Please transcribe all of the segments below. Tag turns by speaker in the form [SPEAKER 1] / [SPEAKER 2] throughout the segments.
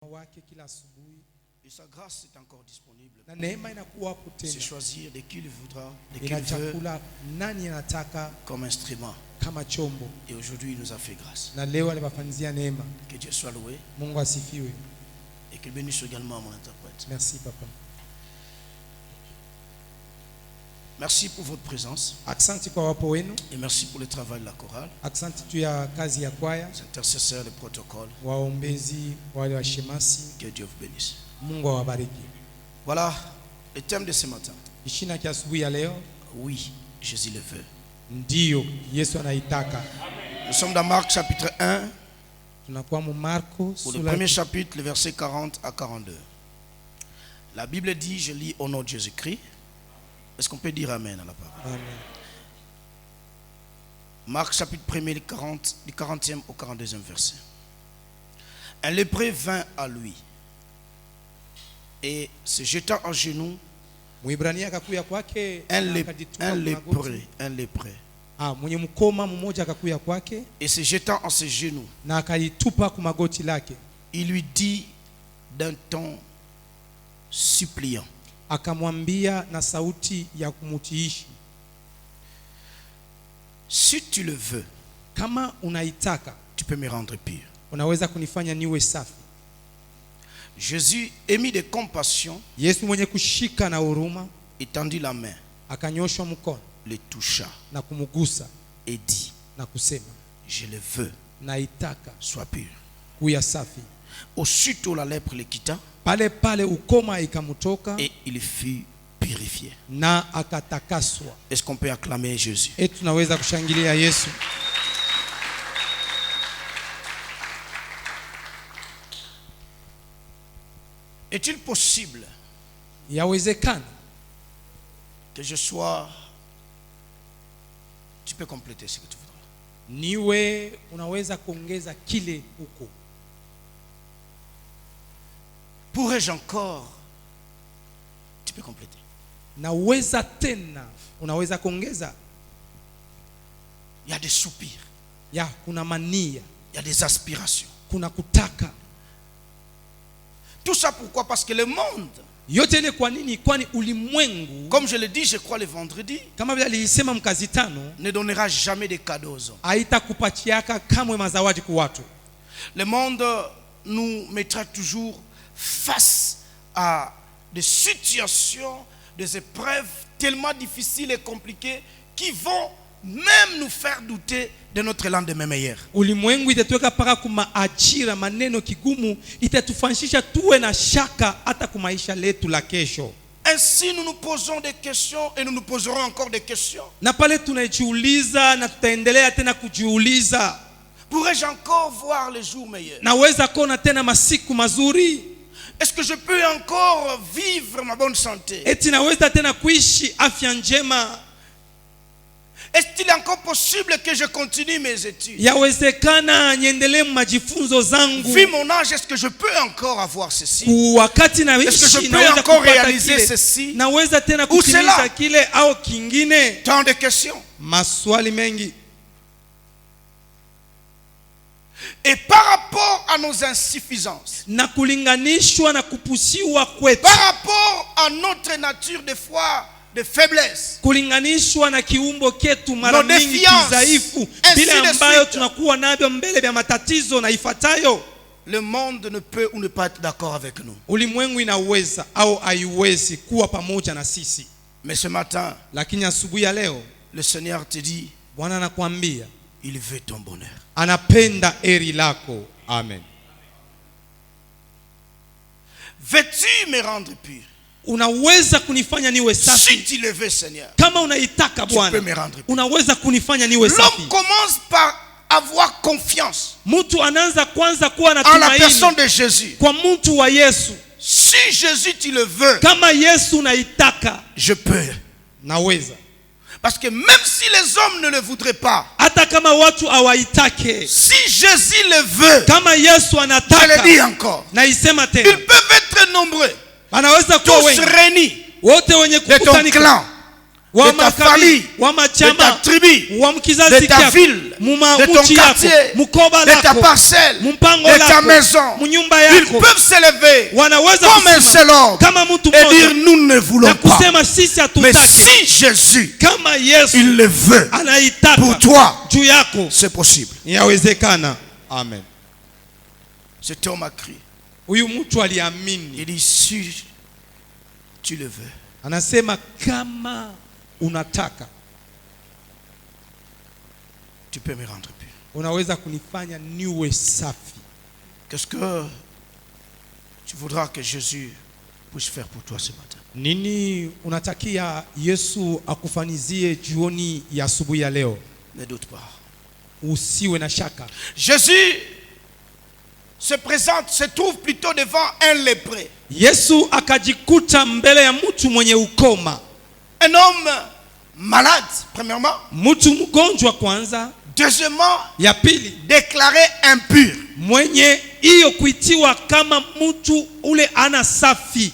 [SPEAKER 1] Et sa grâce est encore disponible.
[SPEAKER 2] C'est
[SPEAKER 1] choisir de qui il voudra, de qui il veut comme instrument. Et aujourd'hui, il nous a fait grâce. Que Dieu soit loué. Et qu'il bénisse également mon interprète.
[SPEAKER 2] Merci, papa.
[SPEAKER 1] Merci pour votre présence. Et merci pour le travail de la chorale. Les intercesseurs, le protocole. Que Dieu vous bénisse. Voilà le thème de ce matin. Oui, Jésus le veut. Nous sommes dans Marc chapitre 1. Pour le premier chapitre, le verset 40 à 42. La Bible dit, je lis au nom de Jésus-Christ. Est-ce qu'on peut dire Amen à la parole?
[SPEAKER 2] Amen.
[SPEAKER 1] Marc chapitre 1, du 40e au 42e verset. Un lépreux vint à lui et se jetant à genoux. Un lépreux. Et se jetant à ses genoux, il lui dit d'un ton suppliant.
[SPEAKER 2] Akamwambia na sauti ya kumutiishi,
[SPEAKER 1] si tu le veux,
[SPEAKER 2] kama unaitaka,
[SPEAKER 1] tu peux me rendre pur.
[SPEAKER 2] Unaweza kunifanya niwe safi.
[SPEAKER 1] Jésus émis de compassion,
[SPEAKER 2] Yesu mwenye kushika na huruma,
[SPEAKER 1] étendit la main,
[SPEAKER 2] akanyosha mkono,
[SPEAKER 1] le toucha
[SPEAKER 2] na kumugusa,
[SPEAKER 1] et dit,
[SPEAKER 2] na kusema,
[SPEAKER 1] je le veux,
[SPEAKER 2] naitaka,
[SPEAKER 1] sois pur.
[SPEAKER 2] Kuya safi.
[SPEAKER 1] Aussitôt la lèpre le quitta,
[SPEAKER 2] pale ukoma ikamutoka,
[SPEAKER 1] et il fut purifié.
[SPEAKER 2] Na akatakaswa.
[SPEAKER 1] Est-ce qu'on peut acclamer Jésus?
[SPEAKER 2] Et tunaweza kushangilia Yesu.
[SPEAKER 1] Est-il possible
[SPEAKER 2] yawezekana
[SPEAKER 1] que je sois... Tu peux compléter ce que tu voudras.
[SPEAKER 2] Niwe unaweza kuongeza kile huko.
[SPEAKER 1] Pourrais-je encore? Tu peux compléter.
[SPEAKER 2] Naweza tena, unaweza kuongeza.
[SPEAKER 1] Il y a des soupirs.
[SPEAKER 2] Ya kuna mania.
[SPEAKER 1] Il y a des aspirations.
[SPEAKER 2] Kuna kutaka.
[SPEAKER 1] Tout ça pourquoi? Parce que le monde,
[SPEAKER 2] yote ile kwa nini? Kwani ulimwengu,
[SPEAKER 1] comme je le dis, je crois le vendredi,
[SPEAKER 2] kama vile alisema mkazi tano,
[SPEAKER 1] ne donnera jamais de cadeaux aux hommes.
[SPEAKER 2] Haitakupachiaka kamwe mazawadi kwa watu.
[SPEAKER 1] Le monde nous mettra toujours face à des situations, des épreuves tellement difficiles et compliquées qui vont même nous faire douter de notre lendemain meilleur.
[SPEAKER 2] Ulimwengu itatuweka paka kumaachira maneno kigumu, itatufanyisha tuwe na shaka hata kumaisha letu la kesho.
[SPEAKER 1] Ainsi nous nous posons des questions et nous nous poserons encore des questions.
[SPEAKER 2] Na pale tunajiuliza na tutaendelea tena kujiuliza,
[SPEAKER 1] pourrais-je encore voir les jours meilleurs?
[SPEAKER 2] Naweza kuona tena masiku mazuri?
[SPEAKER 1] Est-ce que je peux encore vivre ma bonne santé?
[SPEAKER 2] Eti naweza tena kuishi afya njema?
[SPEAKER 1] Est-il encore possible que je continue mes études?
[SPEAKER 2] Yawezekana niendelee majifunzo zangu?
[SPEAKER 1] Vu mon âge, est-ce que je peux encore avoir ceci?
[SPEAKER 2] Wakati naishi,
[SPEAKER 1] est-ce que je peux encore réaliser ceci?
[SPEAKER 2] Naweza tena kutimiza kile au kingine?
[SPEAKER 1] Tant de questions.
[SPEAKER 2] Maswali mengi.
[SPEAKER 1] Et par rapport à nos insuffisances,
[SPEAKER 2] na kulinganishwa na kupusiwa kwetu,
[SPEAKER 1] par rapport à notre nature de foi, de faiblesse,
[SPEAKER 2] kulinganishwa na kiumbo ketu mara mingi dhaifu, bila ambayo tunakuwa navyo mbele ya matatizo na ifuatayo,
[SPEAKER 1] le monde ne peut ou ne pas être d'accord avec nous.
[SPEAKER 2] Ulimwengu inaweza au haiwezi kuwa pamoja na sisi.
[SPEAKER 1] Mais ce matin,
[SPEAKER 2] lakini asubuhi ya leo,
[SPEAKER 1] le Seigneur te dit,
[SPEAKER 2] Bwana anakuambia,
[SPEAKER 1] il veut ton bonheur.
[SPEAKER 2] Anapenda heri lako. Amen.
[SPEAKER 1] Veux-tu me rendre pur?
[SPEAKER 2] Unaweza kunifanya niwe safi?
[SPEAKER 1] Si tu le veux, Seigneur,
[SPEAKER 2] kama unaitaka Bwana,
[SPEAKER 1] tu peux me rendre pur.
[SPEAKER 2] Unaweza kunifanya niwe safi.
[SPEAKER 1] L'homme commence par avoir confiance
[SPEAKER 2] mtu anaanza kwanza kuwa na
[SPEAKER 1] tumaini en la
[SPEAKER 2] personne
[SPEAKER 1] de Jésus.
[SPEAKER 2] Kwa mtu wa Yesu.
[SPEAKER 1] Si Jésus tu le veux,
[SPEAKER 2] kama Yesu unaitaka,
[SPEAKER 1] je peux.
[SPEAKER 2] Naweza.
[SPEAKER 1] Parce que même si les hommes ne le voudraient pas,
[SPEAKER 2] hata kama watu hawaitake,
[SPEAKER 1] si Jésus le veut,
[SPEAKER 2] kama Yesu anataka,
[SPEAKER 1] je le dis encore,
[SPEAKER 2] naisema tena,
[SPEAKER 1] ils peuvent être nombreux,
[SPEAKER 2] anaweza kuwa wengi,
[SPEAKER 1] tous réunis
[SPEAKER 2] wote wenye
[SPEAKER 1] de ton clan, de ta famille, de ta tribu, de ta ville, de ton quartier, de ta parcelle, de ta maison. Ils peuvent s'élever comme un seul homme et dire nous ne voulons pas. Mais si Jésus, il le veut pour toi, c'est possible.
[SPEAKER 2] Amen.
[SPEAKER 1] Cet homme a crié.
[SPEAKER 2] Il
[SPEAKER 1] dit si tu le veux.
[SPEAKER 2] Anasema kama unataka,
[SPEAKER 1] tu peux me rendre pur.
[SPEAKER 2] Unaweza kunifanya niwe safi.
[SPEAKER 1] Qu'est-ce que tu voudras que Jésus puisse faire pour toi ce matin?
[SPEAKER 2] Nini unatakia Yesu akufanizie jioni ya asubuhi ya leo?
[SPEAKER 1] Ne doute pas.
[SPEAKER 2] Usiwe na shaka.
[SPEAKER 1] Jésus se présente, se trouve plutôt devant un lépreux.
[SPEAKER 2] Yesu akajikuta mbele ya mtu mwenye ukoma.
[SPEAKER 1] Un homme malade, premièrement.
[SPEAKER 2] Mtu mgonjwa kwanza.
[SPEAKER 1] Deuxièmement,
[SPEAKER 2] ya pili,
[SPEAKER 1] déclaré impur.
[SPEAKER 2] Mwenye hiyo kuitiwa kama mtu ule ana safi.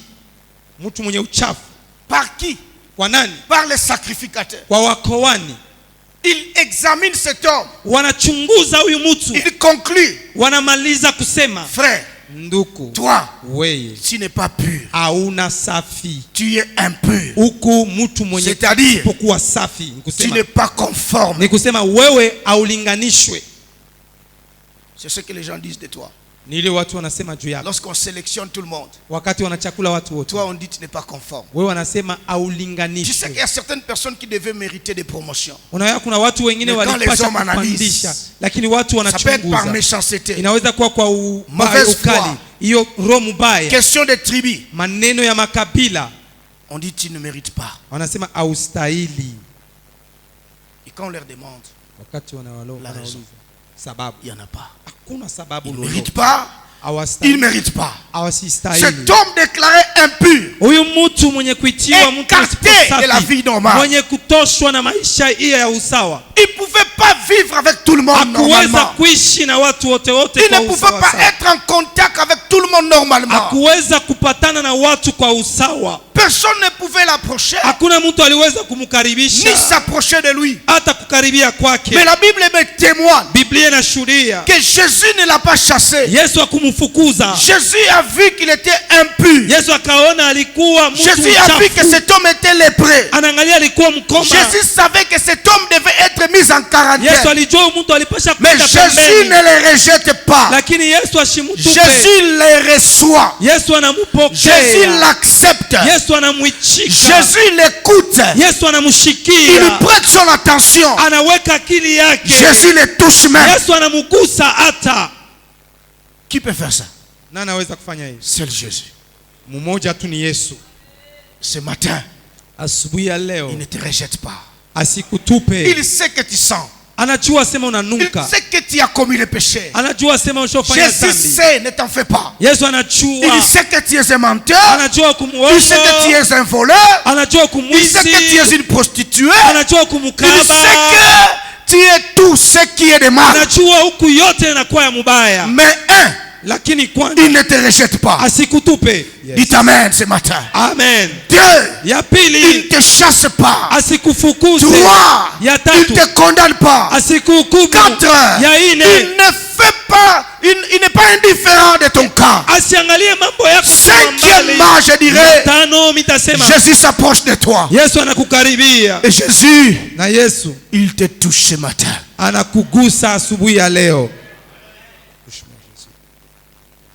[SPEAKER 2] Mtu mwenye uchafu.
[SPEAKER 1] Par qui?
[SPEAKER 2] Kwa nani?
[SPEAKER 1] Par les sacrificateurs.
[SPEAKER 2] Kwa wakoani.
[SPEAKER 1] Il examine cet homme.
[SPEAKER 2] Wanachunguza huyu mtu.
[SPEAKER 1] Il conclut.
[SPEAKER 2] Wanamaliza kusema,
[SPEAKER 1] frère,
[SPEAKER 2] nduku,
[SPEAKER 1] toi,
[SPEAKER 2] weye,
[SPEAKER 1] tu n'es pas pur.
[SPEAKER 2] Hauna safi.
[SPEAKER 1] Tu es impur.
[SPEAKER 2] Uku mtu mwenye
[SPEAKER 1] c'est-à-dire,
[SPEAKER 2] pokuwa safi.
[SPEAKER 1] Tu n'es pas conforme.
[SPEAKER 2] Ni kusema wewe haulinganishwe.
[SPEAKER 1] C'est ce que les gens disent de toi.
[SPEAKER 2] Nile watu wanasema juu yako.
[SPEAKER 1] Lorsqu'on sélectionne tout le monde,
[SPEAKER 2] wakati wanachakula watu wote,
[SPEAKER 1] toi on dit tu n'es pas conforme.
[SPEAKER 2] Wewe wanasema haulinganishwe.
[SPEAKER 1] Tu sais qu'il y a certaines personnes qui devaient mériter des promotions.
[SPEAKER 2] Unaona kuna watu wengine walipaswa kupandisha, lakini watu wanachunguza.
[SPEAKER 1] Ça peut être par méchanceté.
[SPEAKER 2] Inaweza kuwa kwa ukali. Hiyo roho mbaya.
[SPEAKER 1] Question de tribu.
[SPEAKER 2] Maneno ya makabila.
[SPEAKER 1] On dit tu ne mérites pas.
[SPEAKER 2] Wanasema haustahili.
[SPEAKER 1] Et quand on leur demande
[SPEAKER 2] wakati
[SPEAKER 1] la raison,
[SPEAKER 2] sababu,
[SPEAKER 1] il n'y en a pas.
[SPEAKER 2] Hakuna sababu.
[SPEAKER 1] Il ne mérite pas. Il ne mérite pas. Cet homme déclaré impur, écarté de la vie normale, il ne pouvait pas vivre avec tout le monde normalement. Il ne pouvait pas être en contact avec tout le monde normalement. Personne ne pouvait l'approcher, ni s'approcher de lui. Mais la Bible me témoigne que Jésus ne l'a pas chassé. Jésus a vu qu'il était impur. Jésus a vu que cet homme était lépreux. Jésus savait que cet homme devait être mis en quarantaine. Mais Jésus ne les rejette pas. Jésus les reçoit. Jésus l'accepte. Jésus l'écoute. Il prête son attention. Jésus les touche même. Qui peut faire ça? Seul Jésus. Ce matin, il ne te rejette pas. Il sait que tu sens. Il sait que tu as commis le péché. Jésus sait, ne t'en fais pas. Il sait que tu es un menteur. Il sait que tu es un voleur. Il sait que tu es une prostituée. Il sait que tu es tout ce qui est de mal. Mais il ne te rejette pas. Dis amen ce matin.
[SPEAKER 2] Amen.
[SPEAKER 1] Deux, il ne te chasse pas. Trois, il ne te condamne pas. Quatre, il ne fait pas, il n'est pas indifférent de ton cas. Cinquièmement, je dirais, Jésus s'approche de toi. Et Jésus, il te touche ce matin.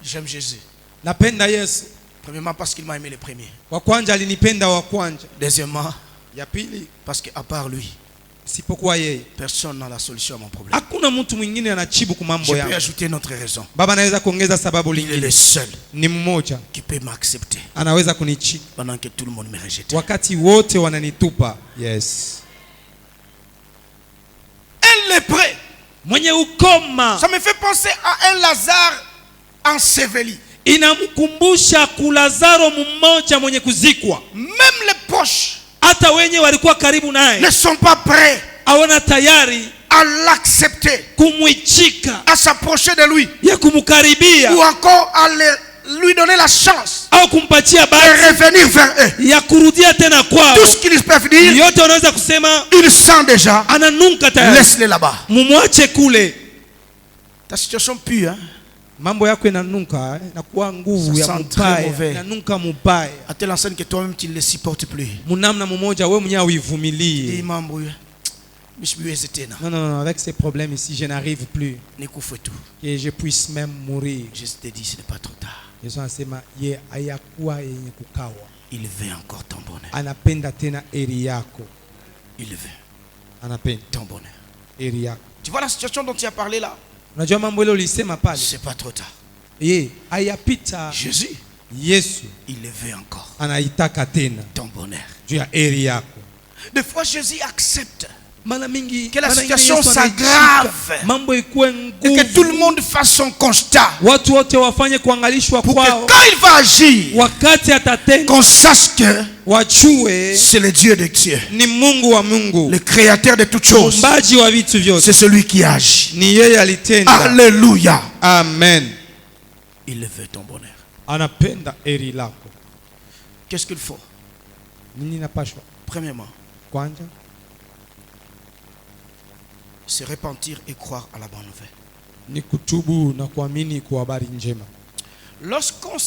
[SPEAKER 1] J'aime Jésus. Premièrement parce qu'il m'a aimé le premier. Deuxièmement, parce qu'à part lui, personne n'a la solution à mon problème. Je peux ajouter une autre raison. Il est le seul qui peut m'accepter pendant que tout le monde me rejette. Un lépreux, ça me fait penser à un Lazare enseveli.
[SPEAKER 2] Inamkumbusha kulazaro mmoja mwenye kuzikwa.
[SPEAKER 1] Même les proches
[SPEAKER 2] hata wenye walikuwa karibu naye
[SPEAKER 1] ne sont pas prêts
[SPEAKER 2] hawana tayari
[SPEAKER 1] à l'accepter,
[SPEAKER 2] kumwichika,
[SPEAKER 1] à s'approcher de lui,
[SPEAKER 2] ya kumkaribia,
[SPEAKER 1] ou encore à lui donner la chance
[SPEAKER 2] au kumpatia
[SPEAKER 1] et
[SPEAKER 2] bahati
[SPEAKER 1] revenir vers eux.
[SPEAKER 2] ya kurudia tena kwao.
[SPEAKER 1] Tout ce qu'ils peuvent dire,
[SPEAKER 2] Yote wanaweza kusema
[SPEAKER 1] ils sentent déjà.
[SPEAKER 2] ananunka tayari.
[SPEAKER 1] Laisse-les là-bas.
[SPEAKER 2] Mumwache kule.
[SPEAKER 1] Ta situation pue, hein?
[SPEAKER 2] Mambo yako inanunka, inakuwa nguvu
[SPEAKER 1] Ça
[SPEAKER 2] ya
[SPEAKER 1] sent très
[SPEAKER 2] mubaya,
[SPEAKER 1] mauvais.
[SPEAKER 2] inanunka mubaya.
[SPEAKER 1] À telle enseigne que toi-même tu ne les supportes plus.
[SPEAKER 2] Munamna mmoja wewe mwenyewe
[SPEAKER 1] Dis
[SPEAKER 2] uivumilie.
[SPEAKER 1] mambo, je suis hésité.
[SPEAKER 2] Non, avec ces problèmes ici, je n'arrive plus. Et je puisse même mourir.
[SPEAKER 1] Je te dis, ce n'est pas trop tard.
[SPEAKER 2] Yesu anasema ye hayakuwa yenye kukawa.
[SPEAKER 1] Il veut encore ton bonheur.
[SPEAKER 2] Anapenda tena eri yako.
[SPEAKER 1] Il veut
[SPEAKER 2] Anapenda
[SPEAKER 1] ton bonheur.
[SPEAKER 2] eri yako.
[SPEAKER 1] Tu vois la situation dont tu as parlé là?
[SPEAKER 2] Unajua mambo ile ulisema pale?
[SPEAKER 1] C'est pas trop tard.
[SPEAKER 2] Hayapita.
[SPEAKER 1] Jésus,
[SPEAKER 2] Yesu
[SPEAKER 1] il veut encore
[SPEAKER 2] anaitaka tena
[SPEAKER 1] ton bonheur.
[SPEAKER 2] juu ya eri yako.
[SPEAKER 1] Des fois Jésus accepte
[SPEAKER 2] Mara mingi
[SPEAKER 1] que la
[SPEAKER 2] mara
[SPEAKER 1] situation
[SPEAKER 2] Yesu
[SPEAKER 1] s'aggrave
[SPEAKER 2] mambo ikuwe
[SPEAKER 1] et que tout le
[SPEAKER 2] nguvu.
[SPEAKER 1] monde fasse son constat.
[SPEAKER 2] Watu wote wafanye kuangalishwa
[SPEAKER 1] Pour que
[SPEAKER 2] kwao.
[SPEAKER 1] quand il va agir,
[SPEAKER 2] Wakati atatenda
[SPEAKER 1] qu'on sache que
[SPEAKER 2] wajue
[SPEAKER 1] c'est le Dieu de Dieu,
[SPEAKER 2] ni Mungu wa Mungu,
[SPEAKER 1] le créateur de toutes choses.
[SPEAKER 2] muumbaji wa vitu vyote.
[SPEAKER 1] C'est celui qui agit.
[SPEAKER 2] Ni yeye alitenda.
[SPEAKER 1] Alléluia.
[SPEAKER 2] Amen.
[SPEAKER 1] Il veut ton bonheur.
[SPEAKER 2] Anapenda eri lako.
[SPEAKER 1] Qu'est-ce qu'il faut?
[SPEAKER 2] Nini napashwa?
[SPEAKER 1] Premièrement,
[SPEAKER 2] Kwanza
[SPEAKER 1] se repentir et croire à la bonne nouvelle.
[SPEAKER 2] ni kutubu na kuamini kwa habari njema.
[SPEAKER 1] Lorsqu'on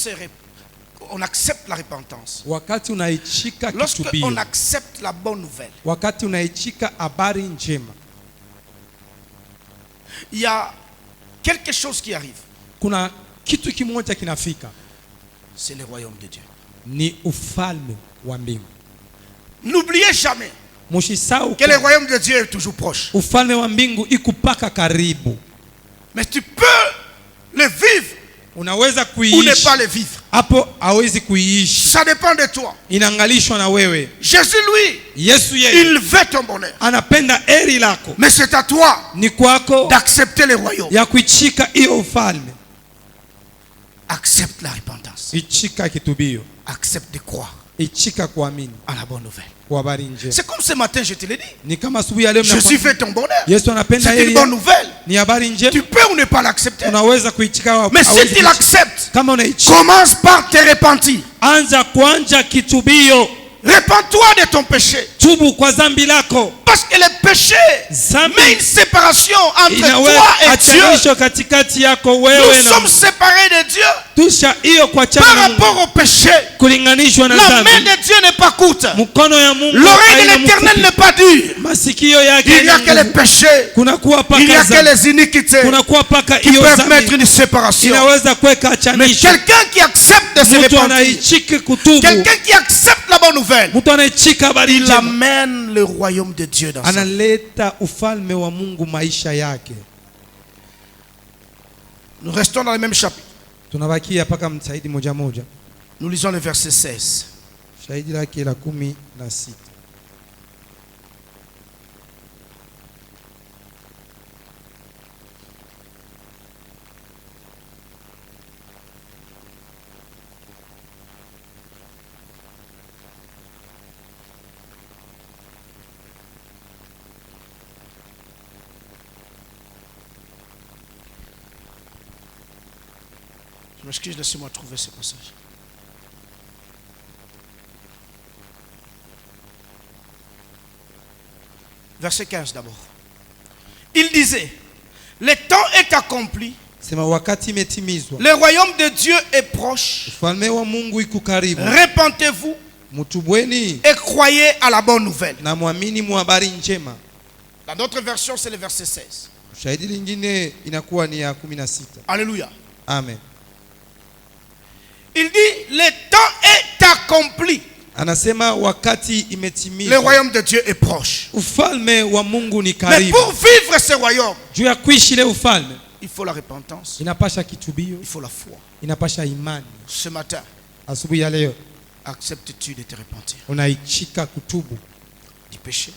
[SPEAKER 1] on accepte la repentance,
[SPEAKER 2] Wakati unaichika
[SPEAKER 1] lorsqu'on
[SPEAKER 2] kitubio,
[SPEAKER 1] accepte la bonne nouvelle,
[SPEAKER 2] wakati unaichika habari njema,
[SPEAKER 1] il y a quelque chose qui arrive.
[SPEAKER 2] kuna kitu kimoja kinafika,
[SPEAKER 1] C'est le royaume de Dieu.
[SPEAKER 2] ni ufalme wa mbingu.
[SPEAKER 1] N'oubliez jamais
[SPEAKER 2] Mushisahau
[SPEAKER 1] que le royaume de Dieu est toujours proche.
[SPEAKER 2] ufalme wa mbingu ikupaka karibu.
[SPEAKER 1] Mais tu peux le vivre
[SPEAKER 2] Unaweza
[SPEAKER 1] ou ne
[SPEAKER 2] kuiishi
[SPEAKER 1] pas le vivre.
[SPEAKER 2] hapo, hawezi kuiishi,
[SPEAKER 1] Ça dépend de toi.
[SPEAKER 2] inaangalishwa na wewe.
[SPEAKER 1] Jésus, lui,
[SPEAKER 2] Yesu yeye
[SPEAKER 1] il veut ton bonheur.
[SPEAKER 2] anapenda eri lako,
[SPEAKER 1] Mais c'est à toi
[SPEAKER 2] ni kwako
[SPEAKER 1] d'accepter le royaume.
[SPEAKER 2] ya kuichika hiyo ufalme.
[SPEAKER 1] Accepte la repentance.
[SPEAKER 2] Ichika kitubio,
[SPEAKER 1] Accepte de croire
[SPEAKER 2] ichika kuamini
[SPEAKER 1] à la bonne nouvelle.
[SPEAKER 2] kwa habari njema.
[SPEAKER 1] C'est comme ce matin, je te l'ai dit.
[SPEAKER 2] Ni kama asubuhi ya leo
[SPEAKER 1] Jésus
[SPEAKER 2] mnakwambia,
[SPEAKER 1] fait ton bonheur.
[SPEAKER 2] Yesu anapenda
[SPEAKER 1] C'est une
[SPEAKER 2] eri
[SPEAKER 1] bonne nouvelle.
[SPEAKER 2] ni habari njema.
[SPEAKER 1] Tu peux ou ne pas l'accepter.
[SPEAKER 2] Unaweza kuichika au
[SPEAKER 1] Mais
[SPEAKER 2] hauwezi
[SPEAKER 1] si tu
[SPEAKER 2] kuichika.
[SPEAKER 1] l'acceptes,
[SPEAKER 2] Kama unaichika,
[SPEAKER 1] commence par te repentir.
[SPEAKER 2] anza kuanja kitubio,
[SPEAKER 1] Repends-toi de ton péché.
[SPEAKER 2] tubu kwa zambi lako.
[SPEAKER 1] Parce que le péché
[SPEAKER 2] Zambi
[SPEAKER 1] met une séparation entre
[SPEAKER 2] inawe
[SPEAKER 1] toi et Dieu.
[SPEAKER 2] achanisho katikati yako
[SPEAKER 1] Nous
[SPEAKER 2] wewe na
[SPEAKER 1] sommes séparés de Dieu
[SPEAKER 2] tusha hiyo kwa
[SPEAKER 1] par
[SPEAKER 2] chana
[SPEAKER 1] rapport au péché.
[SPEAKER 2] kulinganishwa na
[SPEAKER 1] La main
[SPEAKER 2] dhambi.
[SPEAKER 1] de Dieu n'est pas courte.
[SPEAKER 2] Mkono ya Mungu
[SPEAKER 1] L'oreille de
[SPEAKER 2] haina
[SPEAKER 1] l'Éternel
[SPEAKER 2] mfupi.
[SPEAKER 1] n'est pas dure.
[SPEAKER 2] Masikio yake
[SPEAKER 1] Il n'y a
[SPEAKER 2] ni
[SPEAKER 1] que les
[SPEAKER 2] nguvu.
[SPEAKER 1] péchés.
[SPEAKER 2] Kunakuwa
[SPEAKER 1] Il n'y
[SPEAKER 2] paka
[SPEAKER 1] a que
[SPEAKER 2] zambi,
[SPEAKER 1] les iniquités
[SPEAKER 2] kunakuwa paka
[SPEAKER 1] qui
[SPEAKER 2] hiyo
[SPEAKER 1] peuvent mettre
[SPEAKER 2] zambi
[SPEAKER 1] une séparation.
[SPEAKER 2] inaweza kuweka
[SPEAKER 1] Mais
[SPEAKER 2] achanisho.
[SPEAKER 1] quelqu'un qui accepte de se
[SPEAKER 2] Mtu
[SPEAKER 1] repentir,
[SPEAKER 2] anaichiki kutubu,
[SPEAKER 1] quelqu'un qui accepte la bonne nouvelle,
[SPEAKER 2] mtu anaichika habari
[SPEAKER 1] il
[SPEAKER 2] njema,
[SPEAKER 1] amène le royaume de Dieu dans sa vie.
[SPEAKER 2] analeta ufalme wa Mungu maisha yake.
[SPEAKER 1] Nous restons dans le même chapitre.
[SPEAKER 2] Tunabakia paka msaidi moja moja.
[SPEAKER 1] Nous lisons le verset 16.
[SPEAKER 2] Shahidi lake la 16.
[SPEAKER 1] Je m'excuse, laissez-moi trouver ce passage. Verset 15 d'abord. Il disait, le temps est accompli,
[SPEAKER 2] Sema wakati imetimizwa,
[SPEAKER 1] le royaume de Dieu est proche,
[SPEAKER 2] ufalme wa Mungu iko karibu.
[SPEAKER 1] repentez-vous
[SPEAKER 2] Mutubweni
[SPEAKER 1] et croyez à la bonne nouvelle.
[SPEAKER 2] na muamini mu habari njema.
[SPEAKER 1] Dans d'autres versions, c'est le verset 16.
[SPEAKER 2] Shahidi lingine inakuwa ni ya 16.
[SPEAKER 1] Alléluia.
[SPEAKER 2] Amen.
[SPEAKER 1] Il dit, le temps est accompli,
[SPEAKER 2] Anasema wakati
[SPEAKER 1] le
[SPEAKER 2] imetimizwa,
[SPEAKER 1] royaume de Dieu est proche.
[SPEAKER 2] ufalme wa Mungu ni
[SPEAKER 1] Mais
[SPEAKER 2] karibu.
[SPEAKER 1] pour vivre ce royaume,
[SPEAKER 2] Juu ya kuishi ile ufalme
[SPEAKER 1] il faut la repentance,
[SPEAKER 2] inapasha kitubio,
[SPEAKER 1] il faut la foi.
[SPEAKER 2] inapasha imani.
[SPEAKER 1] Ce matin,
[SPEAKER 2] Asubuhi ya leo
[SPEAKER 1] acceptes-tu de te repentir
[SPEAKER 2] unaichika kutubu
[SPEAKER 1] du péché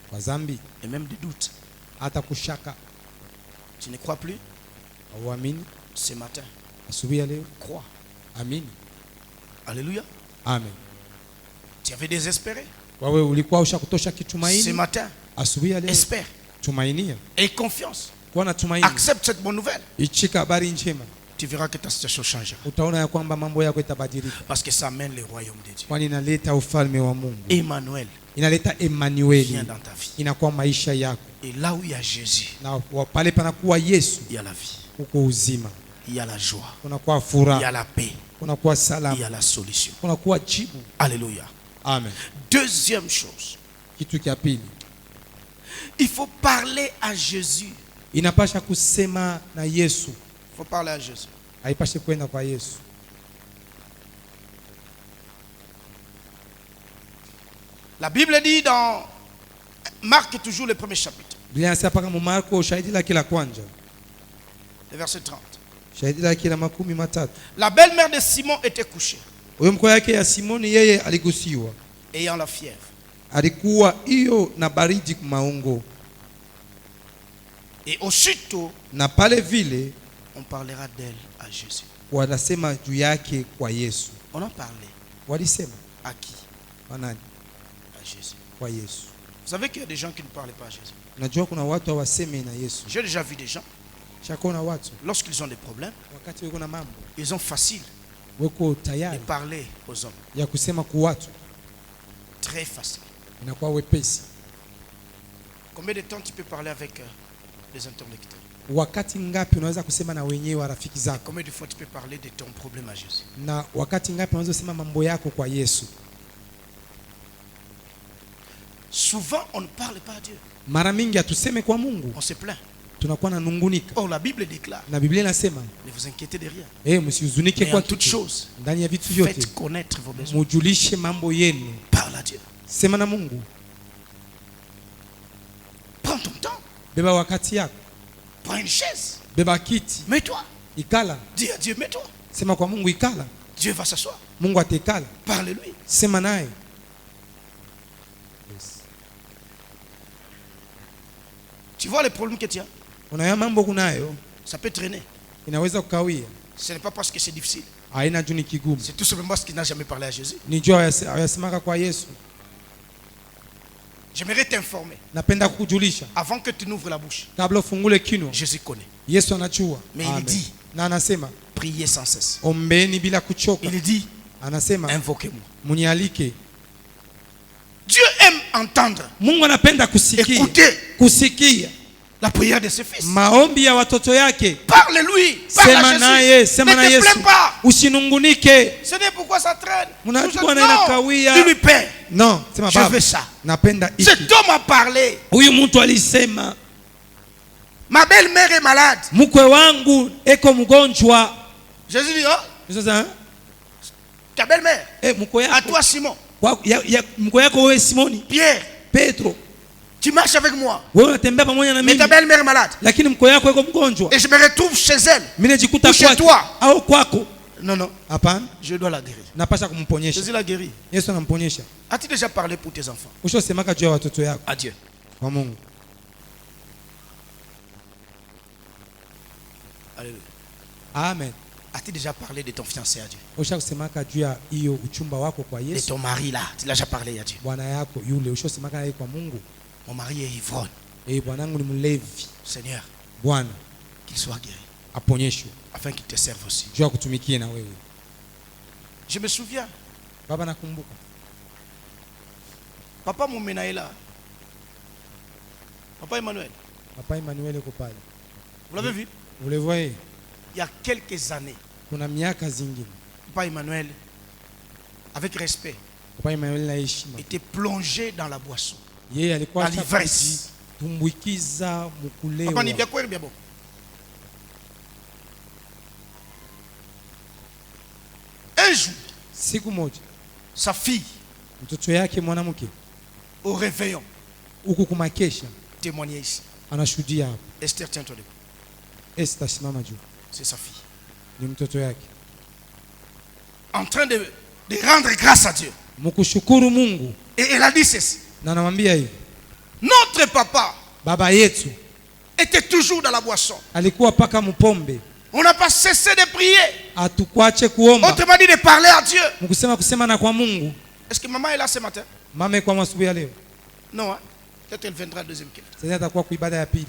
[SPEAKER 2] kwa zambi,
[SPEAKER 1] et même du doute?
[SPEAKER 2] hata kushaka
[SPEAKER 1] Tu ne crois plus?
[SPEAKER 2] auamini.
[SPEAKER 1] Ce matin,
[SPEAKER 2] Asubuhi ya leo
[SPEAKER 1] crois.
[SPEAKER 2] amini.
[SPEAKER 1] Alléluia.
[SPEAKER 2] Amen.
[SPEAKER 1] Tu avais désespéré.
[SPEAKER 2] Wewe ulikuwa ushakutosha
[SPEAKER 1] Ce
[SPEAKER 2] kitumaini,
[SPEAKER 1] matin,
[SPEAKER 2] asubuhi ya leo
[SPEAKER 1] espère
[SPEAKER 2] tumainia,
[SPEAKER 1] et confiance.
[SPEAKER 2] kuwa na tumaini,
[SPEAKER 1] Accepte cette bonne nouvelle.
[SPEAKER 2] ichika habari njema.
[SPEAKER 1] tu verras que ta situation changera.
[SPEAKER 2] utaona ya kwamba mambo yako itabadilika,
[SPEAKER 1] Parce que ça amène le royaume de Dieu.
[SPEAKER 2] kwani inaleta ufalme wa Mungu,
[SPEAKER 1] Emmanuel
[SPEAKER 2] inaleta
[SPEAKER 1] vient
[SPEAKER 2] Emmanueli,
[SPEAKER 1] dans ta vie.
[SPEAKER 2] inakuwa maisha yako,
[SPEAKER 1] Et là où il y a Jésus,
[SPEAKER 2] na pale panakuwa Yesu
[SPEAKER 1] il y a la vie,
[SPEAKER 2] huko uzima,
[SPEAKER 1] il y a la joie,
[SPEAKER 2] kunakuwa
[SPEAKER 1] il y a
[SPEAKER 2] furaha,
[SPEAKER 1] la paix,
[SPEAKER 2] kunakuwa
[SPEAKER 1] il y
[SPEAKER 2] salama,
[SPEAKER 1] a la solution.
[SPEAKER 2] kunakuwa jibu.
[SPEAKER 1] Alléluia.
[SPEAKER 2] Amen.
[SPEAKER 1] Deuxième chose,
[SPEAKER 2] Kitu cha pili,
[SPEAKER 1] il faut parler à Jésus.
[SPEAKER 2] inapasha kusema na Yesu,
[SPEAKER 1] Il faut parler à Jésus.
[SPEAKER 2] haipashe kwenda kwa Yesu.
[SPEAKER 1] La Bible dit dans Marc, toujours le premier chapitre,
[SPEAKER 2] Biblia inasema paka mu Marko shahidi la kila kwanja,
[SPEAKER 1] le verset 30.
[SPEAKER 2] shahidi la kila 13.
[SPEAKER 1] La belle-mère de Simon était couchée,
[SPEAKER 2] Huyo mko yake ya Simoni yeye aligusiwa,
[SPEAKER 1] ayant la fièvre.
[SPEAKER 2] alikuwa hiyo na baridi maungo,
[SPEAKER 1] Et aussitôt,
[SPEAKER 2] na pale vile
[SPEAKER 1] on parlera d'elle à Jésus.
[SPEAKER 2] wanasema juu yake kwa Yesu.
[SPEAKER 1] On en parlait.
[SPEAKER 2] Walisema
[SPEAKER 1] À qui?
[SPEAKER 2] wanani?
[SPEAKER 1] À Jésus.
[SPEAKER 2] Kwa Yesu.
[SPEAKER 1] Vous savez qu'il y a des gens qui ne parlaient pas à Jésus.
[SPEAKER 2] Unajua kuna watu hawasemi na Yesu.
[SPEAKER 1] J'ai déjà vu des gens,
[SPEAKER 2] Shakona watu
[SPEAKER 1] lorsqu'ils ont des problèmes,
[SPEAKER 2] wakati weko na mambo
[SPEAKER 1] ils ont facile
[SPEAKER 2] weko
[SPEAKER 1] de
[SPEAKER 2] tayari
[SPEAKER 1] parler aux hommes.
[SPEAKER 2] ya kusema kwa watu,
[SPEAKER 1] Très facile.
[SPEAKER 2] inakuwa wepesi.
[SPEAKER 1] Combien de temps tu peux parler avec les interlocuteurs?
[SPEAKER 2] Wakati ngapi unaweza kusema na wenyewe wa rafiki zako,
[SPEAKER 1] Combien de fois tu peux parler de ton problème à Jésus?
[SPEAKER 2] na wakati ngapi unaweza kusema mambo yako kwa Yesu?
[SPEAKER 1] Souvent, on ne parle pas à Dieu.
[SPEAKER 2] Mara mingi hatuseme kwa Mungu,
[SPEAKER 1] On se plaint.
[SPEAKER 2] tunakuwa na nungunika.
[SPEAKER 1] Or, la Bible déclare,
[SPEAKER 2] Na Biblia inasema
[SPEAKER 1] ne vous inquiétez de rien.
[SPEAKER 2] msihuzunike
[SPEAKER 1] Mais
[SPEAKER 2] kwa
[SPEAKER 1] en toutes
[SPEAKER 2] kitu,
[SPEAKER 1] choses,
[SPEAKER 2] ndani ya vitu vyote
[SPEAKER 1] faites connaître vos besoins.
[SPEAKER 2] mujulishe mambo yenu,
[SPEAKER 1] Parle à Dieu.
[SPEAKER 2] sema na Mungu,
[SPEAKER 1] Prends ton temps.
[SPEAKER 2] beba wakati yako,
[SPEAKER 1] Prends une chaise.
[SPEAKER 2] beba kiti,
[SPEAKER 1] Mets-toi.
[SPEAKER 2] ikala,
[SPEAKER 1] Dis à Dieu, mets-toi.
[SPEAKER 2] sema kwa Mungu, ikala,
[SPEAKER 1] Dieu va s'asseoir.
[SPEAKER 2] Mungu atekala,
[SPEAKER 1] Parle-lui.
[SPEAKER 2] sema naye.
[SPEAKER 1] Tu vois les problèmes que tu as?
[SPEAKER 2] Unaya mambo kunayo,
[SPEAKER 1] Ça peut traîner.
[SPEAKER 2] inaweza kukawia,
[SPEAKER 1] Ce n'est pas parce que c'est difficile.
[SPEAKER 2] haina juu ni kigumu,
[SPEAKER 1] C'est tout simplement parce qu'il n'a jamais parlé à Jésus.
[SPEAKER 2] ni juu hayasemaka kwa Yesu.
[SPEAKER 1] J'aimerais t'informer.
[SPEAKER 2] Napenda kukujulisha
[SPEAKER 1] Avant que tu n'ouvres la bouche,
[SPEAKER 2] kabla ufungule kinywa,
[SPEAKER 1] Jésus connaît.
[SPEAKER 2] Yesu anachua.
[SPEAKER 1] Mais il
[SPEAKER 2] Amen.
[SPEAKER 1] dit,
[SPEAKER 2] Na anasema
[SPEAKER 1] priez sans cesse.
[SPEAKER 2] ombeni bila kuchoka.
[SPEAKER 1] Il dit,
[SPEAKER 2] Anasema
[SPEAKER 1] invoquez-moi.
[SPEAKER 2] munialike.
[SPEAKER 1] Dieu aime entendre,
[SPEAKER 2] Mungu anapenda kusikia,
[SPEAKER 1] écouter
[SPEAKER 2] kusikia
[SPEAKER 1] la prière de ses fils.
[SPEAKER 2] maombi ya watoto yake.
[SPEAKER 1] Parle-lui. Parle
[SPEAKER 2] Sema
[SPEAKER 1] à
[SPEAKER 2] naye,
[SPEAKER 1] Jésus.
[SPEAKER 2] sema na
[SPEAKER 1] Ne te
[SPEAKER 2] Yesu,
[SPEAKER 1] plains pas.
[SPEAKER 2] usinungunike.
[SPEAKER 1] Ce n'est pourquoi ça traîne.
[SPEAKER 2] Mnajua
[SPEAKER 1] Toujours,
[SPEAKER 2] nena
[SPEAKER 1] non,
[SPEAKER 2] kawia.
[SPEAKER 1] dis-lui, Père,
[SPEAKER 2] No, sema
[SPEAKER 1] je
[SPEAKER 2] baba,
[SPEAKER 1] veux ça.
[SPEAKER 2] napenda hiki.
[SPEAKER 1] Cet homme a parlé.
[SPEAKER 2] Huyu mtu alisema
[SPEAKER 1] Ma belle-mère est malade.
[SPEAKER 2] mkwe wangu eko mgonjwa.
[SPEAKER 1] Jésus dit, oh,
[SPEAKER 2] Sasa
[SPEAKER 1] ta belle-mère.
[SPEAKER 2] mkwe
[SPEAKER 1] À
[SPEAKER 2] yako
[SPEAKER 1] toi, Simon.
[SPEAKER 2] mkwe yako wewe Simoni,
[SPEAKER 1] Pierre,
[SPEAKER 2] Petro,
[SPEAKER 1] tu marches avec moi.
[SPEAKER 2] wewe unatembea pamoja na
[SPEAKER 1] Mais
[SPEAKER 2] mimi,
[SPEAKER 1] ta belle-mère est malade.
[SPEAKER 2] lakini mkwe yako eko mgonjwa.
[SPEAKER 1] Et je me retrouve chez elle.
[SPEAKER 2] Mimi najikuta
[SPEAKER 1] Ou chez
[SPEAKER 2] kwake
[SPEAKER 1] toi.
[SPEAKER 2] au kwako.
[SPEAKER 1] Non, non,
[SPEAKER 2] Hapana,
[SPEAKER 1] je dois la guérir.
[SPEAKER 2] napasha kumponyesha.
[SPEAKER 1] Jésus l'a guéri.
[SPEAKER 2] Yesu anamponyesha.
[SPEAKER 1] As-tu déjà parlé pour tes enfants?
[SPEAKER 2] Ushosemaka juu ya watoto yako
[SPEAKER 1] À Dieu.
[SPEAKER 2] kwa Mungu.
[SPEAKER 1] Alléluia.
[SPEAKER 2] Amen.
[SPEAKER 1] As-tu déjà parlé de ton fiancé à Dieu?
[SPEAKER 2] Ushakusemaka juu ya hiyo uchumba wako kwa
[SPEAKER 1] De
[SPEAKER 2] Yesu.
[SPEAKER 1] ton mari là. Tu l'as déjà parlé à Dieu.
[SPEAKER 2] Bwana yako yule ushosemaka naye kwa Mungu.
[SPEAKER 1] Mon mari est ivrogne.
[SPEAKER 2] Bwanangu ni mlevi.
[SPEAKER 1] Seigneur,
[SPEAKER 2] Bwana
[SPEAKER 1] qu'il soit guéri.
[SPEAKER 2] aponyeshwe
[SPEAKER 1] Afin qu'il te serve aussi.
[SPEAKER 2] juu ya kutumikia na wewe.
[SPEAKER 1] Je me souviens.
[SPEAKER 2] Baba, nakumbuka
[SPEAKER 1] Papa Moumena est là. Papa Emmanuel.
[SPEAKER 2] Papa Emmanuel uko pale.
[SPEAKER 1] Vous l'avez vu?
[SPEAKER 2] Vous le voyez?
[SPEAKER 1] Il y a quelques années.
[SPEAKER 2] Kuna miaka zingine
[SPEAKER 1] Papa Emmanuel, avec respect,
[SPEAKER 2] Papa Emmanuel na heshima,
[SPEAKER 1] était plongé dans la boisson.
[SPEAKER 2] yeye alikuwa
[SPEAKER 1] Dans l'ivresse.
[SPEAKER 2] tumbukiza
[SPEAKER 1] Papa ni
[SPEAKER 2] mkulewa.
[SPEAKER 1] bien quoi, bien bon. Un jour,
[SPEAKER 2] Siku moja
[SPEAKER 1] sa fille,
[SPEAKER 2] mtoto yake mwanamke
[SPEAKER 1] au réveillon,
[SPEAKER 2] huku kumakesha
[SPEAKER 1] témoignait ici.
[SPEAKER 2] anashuhudia hapo.
[SPEAKER 1] Esther, tiens-toi debout.
[SPEAKER 2] Esther, simama juu,
[SPEAKER 1] C'est sa fille.
[SPEAKER 2] ni mtoto yake
[SPEAKER 1] En train de rendre grâce à Dieu.
[SPEAKER 2] mkushukuru Mungu,
[SPEAKER 1] Et elle a dit ceci.
[SPEAKER 2] na anamwambia hivi,
[SPEAKER 1] Notre papa
[SPEAKER 2] baba yetu
[SPEAKER 1] était toujours dans la boisson.
[SPEAKER 2] alikuwa paka mpombe,
[SPEAKER 1] On n'a pas cessé de prier.
[SPEAKER 2] atukwache kuomba,
[SPEAKER 1] Autrement dit, de parler à Dieu.
[SPEAKER 2] kusema na kwa Mungu.
[SPEAKER 1] Est-ce que maman est là ce matin?
[SPEAKER 2] Mama kwa asubuhi ya leo
[SPEAKER 1] Non, hein? Peut-être elle viendra à la deuxième culte.
[SPEAKER 2] sasa atakuwa kwa ibada ya pili.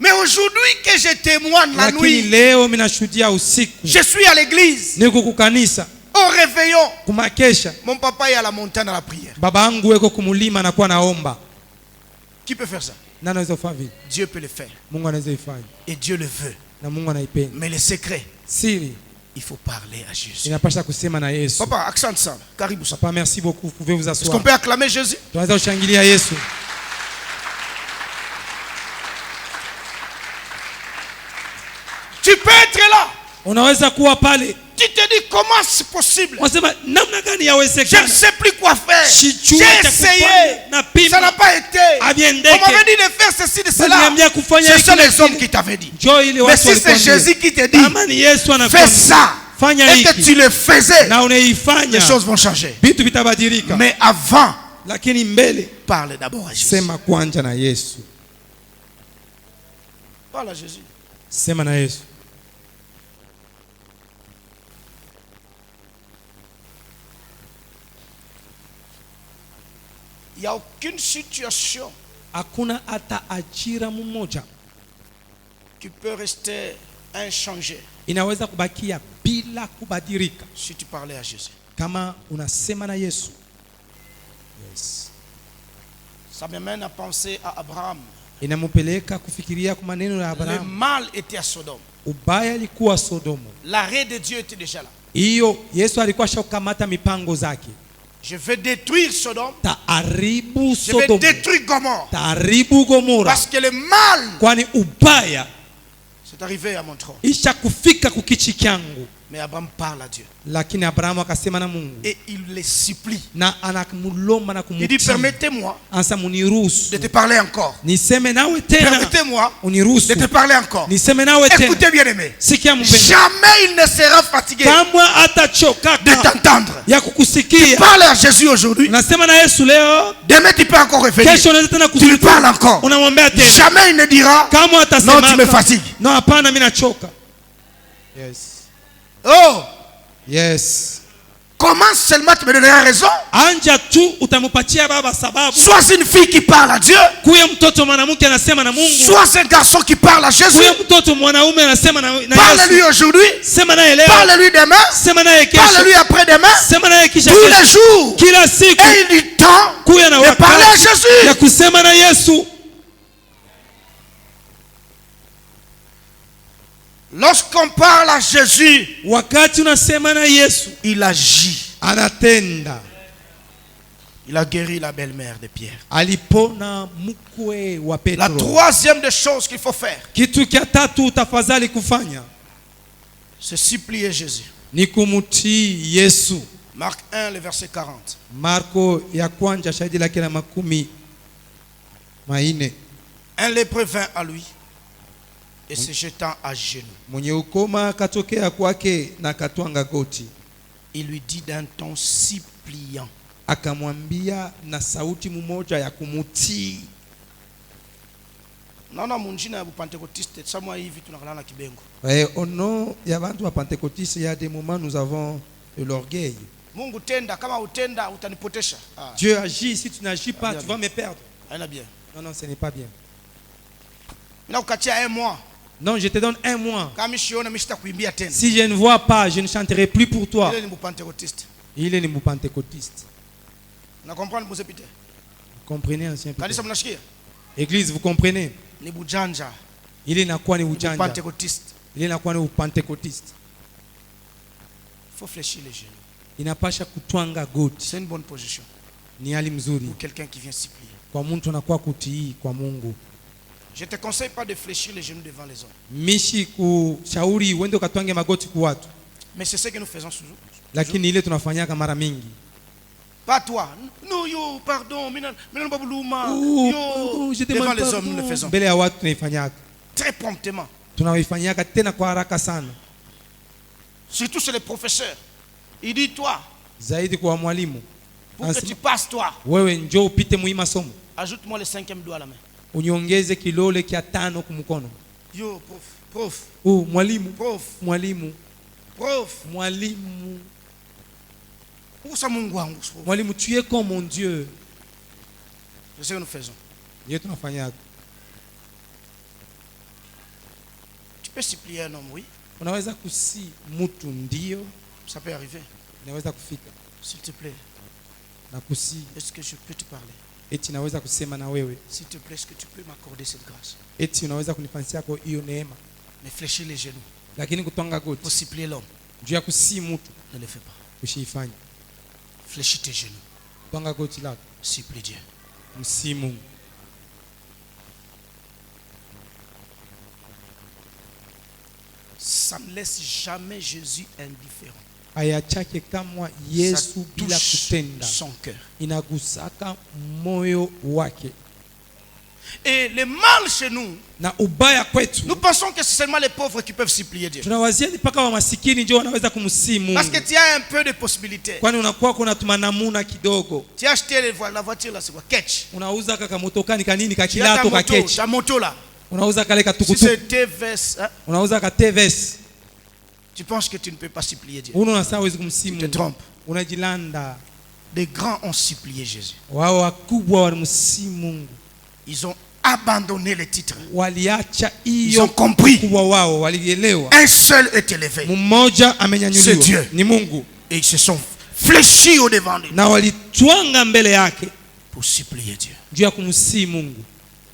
[SPEAKER 1] Mais aujourd'hui que je témoigne la
[SPEAKER 2] lakini
[SPEAKER 1] nuit,
[SPEAKER 2] leo minashuhudia usiku,
[SPEAKER 1] je suis à l'église,
[SPEAKER 2] niko kukanisa
[SPEAKER 1] au réveillon.
[SPEAKER 2] kumakesha,
[SPEAKER 1] Mon papa est à la montagne à la prière.
[SPEAKER 2] baba yangu weko kumulima anakuwa naomba.
[SPEAKER 1] Qui peut faire ça?
[SPEAKER 2] Nani anaweza kufanya vile?
[SPEAKER 1] Dieu peut le faire.
[SPEAKER 2] Mungu anaweza ifanya
[SPEAKER 1] Et Dieu le veut.
[SPEAKER 2] na Mungu anaipenda.
[SPEAKER 1] Mais le secret,
[SPEAKER 2] Siri
[SPEAKER 1] il faut parler à Jésus.
[SPEAKER 2] inapasha kusema na Yesu.
[SPEAKER 1] Papa, accent ça. Karibu ça.
[SPEAKER 2] Papa, merci beaucoup. Vous pouvez vous
[SPEAKER 1] Est-ce qu'on
[SPEAKER 2] asseoir.
[SPEAKER 1] peut acclamer Jésus?
[SPEAKER 2] Tunaweza kushangilia Yesu.
[SPEAKER 1] Tu peux être là.
[SPEAKER 2] Unaweza kuwa pale.
[SPEAKER 1] Tu te dis comment c'est possible?
[SPEAKER 2] Unasema namna gani
[SPEAKER 1] Je ne
[SPEAKER 2] yawezekana?
[SPEAKER 1] sais plus quoi faire.
[SPEAKER 2] Sijui
[SPEAKER 1] J'ai
[SPEAKER 2] cha
[SPEAKER 1] essayé.
[SPEAKER 2] kufanya, napima.
[SPEAKER 1] Ça n'a pas été.
[SPEAKER 2] Haviendeke.
[SPEAKER 1] On m'avait dit de faire ceci, de cela.
[SPEAKER 2] Waliniambia kufanya
[SPEAKER 1] Ce
[SPEAKER 2] hiki
[SPEAKER 1] sont
[SPEAKER 2] na
[SPEAKER 1] les hommes
[SPEAKER 2] kile.
[SPEAKER 1] qui t'avaient dit.
[SPEAKER 2] Njoo ile
[SPEAKER 1] Mais
[SPEAKER 2] watu
[SPEAKER 1] si c'est
[SPEAKER 2] walikwambia.
[SPEAKER 1] Jésus qui te dit,
[SPEAKER 2] Kama ni Yesu
[SPEAKER 1] fais
[SPEAKER 2] anakwambia,
[SPEAKER 1] ça,
[SPEAKER 2] fanya
[SPEAKER 1] et que
[SPEAKER 2] hiki
[SPEAKER 1] tu le faisais,
[SPEAKER 2] na
[SPEAKER 1] les
[SPEAKER 2] unaifanya,
[SPEAKER 1] choses vont changer.
[SPEAKER 2] vitu vitabadilika.
[SPEAKER 1] Mais avant,
[SPEAKER 2] Lakini mbele
[SPEAKER 1] parle d'abord à Jésus.
[SPEAKER 2] sema kwanza na Yesu.
[SPEAKER 1] Parle à Jésus.
[SPEAKER 2] Sema na Yesu.
[SPEAKER 1] Il n'y a aucune situation
[SPEAKER 2] Hakuna hata ajira mmoja
[SPEAKER 1] qui peut rester inchangée
[SPEAKER 2] inaweza kubakia bila kubadilika
[SPEAKER 1] si tu parlais à Jésus.
[SPEAKER 2] kama unasema na Yesu. Yes.
[SPEAKER 1] Ça m'amène à penser à Abraham.
[SPEAKER 2] Inamupeleka kufikiria kwa maneno ya
[SPEAKER 1] Le
[SPEAKER 2] Abrahamu.
[SPEAKER 1] mal était à Sodome.
[SPEAKER 2] Ubaya ilikuwa Sodomu.
[SPEAKER 1] L'arrêt de Dieu était déjà là.
[SPEAKER 2] Hiyo Yesu alikuwa shakamata mipango zake.
[SPEAKER 1] Je vais détruire Sodome.
[SPEAKER 2] Taharibu
[SPEAKER 1] Je vais
[SPEAKER 2] Sodomu.
[SPEAKER 1] détruire Gomorrhe.
[SPEAKER 2] Taharibu Gomora.
[SPEAKER 1] Parce que le mal,
[SPEAKER 2] Kwani ubaya
[SPEAKER 1] c'est arrivé à mon trône.
[SPEAKER 2] isha kufika kukichi kyangu.
[SPEAKER 1] Mais Abraham parle à Dieu.
[SPEAKER 2] Lakini Abrahamu akasema na Mungu.
[SPEAKER 1] Et il les supplie.
[SPEAKER 2] Na anakumulomba na
[SPEAKER 1] Il
[SPEAKER 2] kumutii.
[SPEAKER 1] dit, permettez-moi
[SPEAKER 2] Ansa muniruhusu.
[SPEAKER 1] de te parler encore.
[SPEAKER 2] Niseme nawe tena.
[SPEAKER 1] Permettez-moi
[SPEAKER 2] Uniruhusu.
[SPEAKER 1] de te parler encore.
[SPEAKER 2] Niseme nawe tena.
[SPEAKER 1] Écoutez bien aimé.
[SPEAKER 2] Sikia mpendwa.
[SPEAKER 1] Jamais il ne sera fatigué
[SPEAKER 2] Kamwe atachokaka
[SPEAKER 1] de t'entendre.
[SPEAKER 2] ya kukusikia.
[SPEAKER 1] Parle à Jésus aujourd'hui.
[SPEAKER 2] Unasema na Yesu leo.
[SPEAKER 1] Demain tu peux encore revenir.
[SPEAKER 2] Kesho unaweza tena
[SPEAKER 1] Tu lui parles encore.
[SPEAKER 2] Unamwambia tena.
[SPEAKER 1] Jamais il ne dira,
[SPEAKER 2] Kamwe atasema.
[SPEAKER 1] non, tu me fatigues.
[SPEAKER 2] No, hapana mimi nachoka. Yes.
[SPEAKER 1] Oh,
[SPEAKER 2] Yes.
[SPEAKER 1] comment seulement tu me donneras raison?
[SPEAKER 2] Anja tu utamupatia baba sababu.
[SPEAKER 1] Sois une fille qui parle à Dieu.
[SPEAKER 2] Kuya mtoto mwanamke anasema na Mungu.
[SPEAKER 1] Sois un garçon qui parle à Jésus.
[SPEAKER 2] Kuya mtoto mwanaume anasema na Yesu.
[SPEAKER 1] Parle-lui aujourd'hui.
[SPEAKER 2] Sema naye leo.
[SPEAKER 1] Parle-lui demain.
[SPEAKER 2] Sema naye kesho.
[SPEAKER 1] Parle-lui après-demain.
[SPEAKER 2] Sema naye kisha
[SPEAKER 1] Tous les
[SPEAKER 2] kesho.
[SPEAKER 1] jours.
[SPEAKER 2] Kila siku.
[SPEAKER 1] Et il lui tend
[SPEAKER 2] Kuya na
[SPEAKER 1] de parler à
[SPEAKER 2] wakati ya
[SPEAKER 1] Jésus.
[SPEAKER 2] kusema na Yesu.
[SPEAKER 1] Lorsqu'on parle à Jésus,
[SPEAKER 2] Wakati unasema na Yesu,
[SPEAKER 1] il agit.
[SPEAKER 2] anatenda.
[SPEAKER 1] Il a guéri la belle-mère de Pierre.
[SPEAKER 2] Alipona mkwe wa
[SPEAKER 1] La
[SPEAKER 2] Petro.
[SPEAKER 1] troisième des choses qu'il faut faire,
[SPEAKER 2] Kitu kia tatu tafadhali kufanya
[SPEAKER 1] c'est supplier Jésus.
[SPEAKER 2] ni kumutii Yesu.
[SPEAKER 1] Marc 1, le verset 40.
[SPEAKER 2] Marko ya kwanza shahidi lake la 40.
[SPEAKER 1] Un lépreux vint à lui et se jetant à genoux,
[SPEAKER 2] Mwenye ukoma akatokea kwake na katwanga goti.
[SPEAKER 1] il lui dit d'un ton suppliant.
[SPEAKER 2] Akamwambia na sauti mmoja ya kumutii.
[SPEAKER 1] Naona munjina ya Pentecôtiste samwa hivi tunakalana na kibengo.
[SPEAKER 2] Au nom ya bantu wa Pentecôtiste, il y a des moments nous avons de l'orgueil.
[SPEAKER 1] Mungu tenda, kama utenda utanipotesha. Ah,
[SPEAKER 2] Dieu agit, si tu n'agis pas,
[SPEAKER 1] Bien,
[SPEAKER 2] tu vas me perdre.
[SPEAKER 1] haina bien.
[SPEAKER 2] Non, ce n'est pas bien.
[SPEAKER 1] Mina kukatia 1 mois.
[SPEAKER 2] Non, je te donne 1 mois.
[SPEAKER 1] Kama mishiona mishita kuimbia tena.
[SPEAKER 2] Si je ne vois pas, je ne chanterai plus pour toi.
[SPEAKER 1] Ile ni Pentecôtiste.
[SPEAKER 2] Il est le pentecôtiste.
[SPEAKER 1] Na comprendre mose pite.
[SPEAKER 2] Comprenez, ancien Peter.
[SPEAKER 1] Kanisa mnashikia?
[SPEAKER 2] Église, vous comprenez?
[SPEAKER 1] Ni bujanja.
[SPEAKER 2] Il est nakuwa ni
[SPEAKER 1] Ni
[SPEAKER 2] ujanja.
[SPEAKER 1] Pentecôtiste.
[SPEAKER 2] Il est nakuwa ni pentecôtiste.
[SPEAKER 1] Il faut fléchir les genoux.
[SPEAKER 2] Inapasha kutwanga goti.
[SPEAKER 1] C'est une bonne position
[SPEAKER 2] Ni hali mzuri.
[SPEAKER 1] pour quelqu'un qui vient supplier.
[SPEAKER 2] Kwa mtu anakuwa kutii kwa Mungu.
[SPEAKER 1] Je ne te conseille pas de fléchir les genoux devant les hommes.
[SPEAKER 2] Mishi kushauri uende ukatwange magoti kwa watu.
[SPEAKER 1] Mais c'est ce que nous faisons toujours.
[SPEAKER 2] Lakini ile tunafanyaka mara mingi.
[SPEAKER 1] Pas toi. Non, yo, pardon. Mina babuluma.
[SPEAKER 2] Oh, je
[SPEAKER 1] Devant
[SPEAKER 2] demande
[SPEAKER 1] les
[SPEAKER 2] pardon.
[SPEAKER 1] hommes, nous le faisons.
[SPEAKER 2] Mbele ya watu tunaifanyaka.
[SPEAKER 1] Très promptement.
[SPEAKER 2] Tunaifanyaka tena kwa haraka sana.
[SPEAKER 1] Surtout chez les professeurs. Il dit, toi,
[SPEAKER 2] Zaidi kwa mwalimu.
[SPEAKER 1] pour que tu passes, toi,
[SPEAKER 2] Wewe njoo upite muhii masomo.
[SPEAKER 1] ajoute-moi le 5e doigt à la main.
[SPEAKER 2] Uniongeze kilole kia 5 kumkono.
[SPEAKER 1] Yo, prof,
[SPEAKER 2] Mwalimu.
[SPEAKER 1] prof,
[SPEAKER 2] Mwalimu.
[SPEAKER 1] prof.
[SPEAKER 2] Mwalimu.
[SPEAKER 1] Où ça mon gouang?
[SPEAKER 2] Mwalimu, tu es comme mon Dieu.
[SPEAKER 1] C'est ce que nous faisons.
[SPEAKER 2] Ndiyo tunafanyaka.
[SPEAKER 1] peux supplier un homme, oui.
[SPEAKER 2] Unaweza kusi mtu ndio,
[SPEAKER 1] Ça peut arriver.
[SPEAKER 2] inaweza kufika
[SPEAKER 1] S'il te plaît,
[SPEAKER 2] na kusi
[SPEAKER 1] est-ce que je peux te parler?
[SPEAKER 2] eti naweza kusema na wewe,
[SPEAKER 1] S'il te plaît, est-ce que tu peux m'accorder cette grâce?
[SPEAKER 2] eti unaweza kunifanyia yako hiyo neema,
[SPEAKER 1] Mais fléchir les genoux
[SPEAKER 2] lakini kutwanga
[SPEAKER 1] pour
[SPEAKER 2] goti
[SPEAKER 1] supplier l'homme,
[SPEAKER 2] juu ya kusi mtu
[SPEAKER 1] ne le fais pas.
[SPEAKER 2] usiifanye.
[SPEAKER 1] Fléchis tes genoux,
[SPEAKER 2] Twanga goti lako,
[SPEAKER 1] supplie Dieu.
[SPEAKER 2] msi Mungu.
[SPEAKER 1] Ça ne laisse jamais Jésus indifférent.
[SPEAKER 2] Ayachake kamwa
[SPEAKER 1] Ça
[SPEAKER 2] Yesu bila
[SPEAKER 1] touche
[SPEAKER 2] kutenda,
[SPEAKER 1] son cœur.
[SPEAKER 2] inagusaka moyo wake.
[SPEAKER 1] Et le mal chez nous,
[SPEAKER 2] Na ubaya kwetu,
[SPEAKER 1] nous pensons que c'est seulement les pauvres qui peuvent supplier Dieu.
[SPEAKER 2] tunawazia ni mpaka wa masikini ndio wanaweza kumsii
[SPEAKER 1] Parce que
[SPEAKER 2] Mungu,
[SPEAKER 1] tu as un peu de possibilités.
[SPEAKER 2] kwani unakuwa kuna tumanamuna kidogo.
[SPEAKER 1] Tu as acheté la voiture là, c'est quoi? Catch.
[SPEAKER 2] Unauza kaka motokani kanini
[SPEAKER 1] Tu as ta
[SPEAKER 2] kakilato
[SPEAKER 1] moto,
[SPEAKER 2] kakechi,
[SPEAKER 1] ta moto là.
[SPEAKER 2] unauza kale
[SPEAKER 1] Si
[SPEAKER 2] katukutuku,
[SPEAKER 1] c'est TVS, hein,
[SPEAKER 2] unauza ka TVS,
[SPEAKER 1] tu penses que tu ne peux pas supplier Dieu.
[SPEAKER 2] uno unasema huwezi kumsii
[SPEAKER 1] Tu te
[SPEAKER 2] Mungu,
[SPEAKER 1] trompes.
[SPEAKER 2] unajilanda.
[SPEAKER 1] Les grands ont supplié Jésus.
[SPEAKER 2] Wao wakubwa walimsii Mungu,
[SPEAKER 1] Ils ont abandonné les titres.
[SPEAKER 2] waliacha
[SPEAKER 1] Ils
[SPEAKER 2] hiyo
[SPEAKER 1] ont compris.
[SPEAKER 2] kubwa wao, walielewa
[SPEAKER 1] Un seul est élevé.
[SPEAKER 2] mmoja
[SPEAKER 1] C'est
[SPEAKER 2] amenyanyuliwa,
[SPEAKER 1] Dieu.
[SPEAKER 2] ni Mungu,
[SPEAKER 1] Et ils se sont fléchis au devant de lui
[SPEAKER 2] na walitwanga mbele yake
[SPEAKER 1] pour supplier Dieu.
[SPEAKER 2] juu ya kumsii Mungu.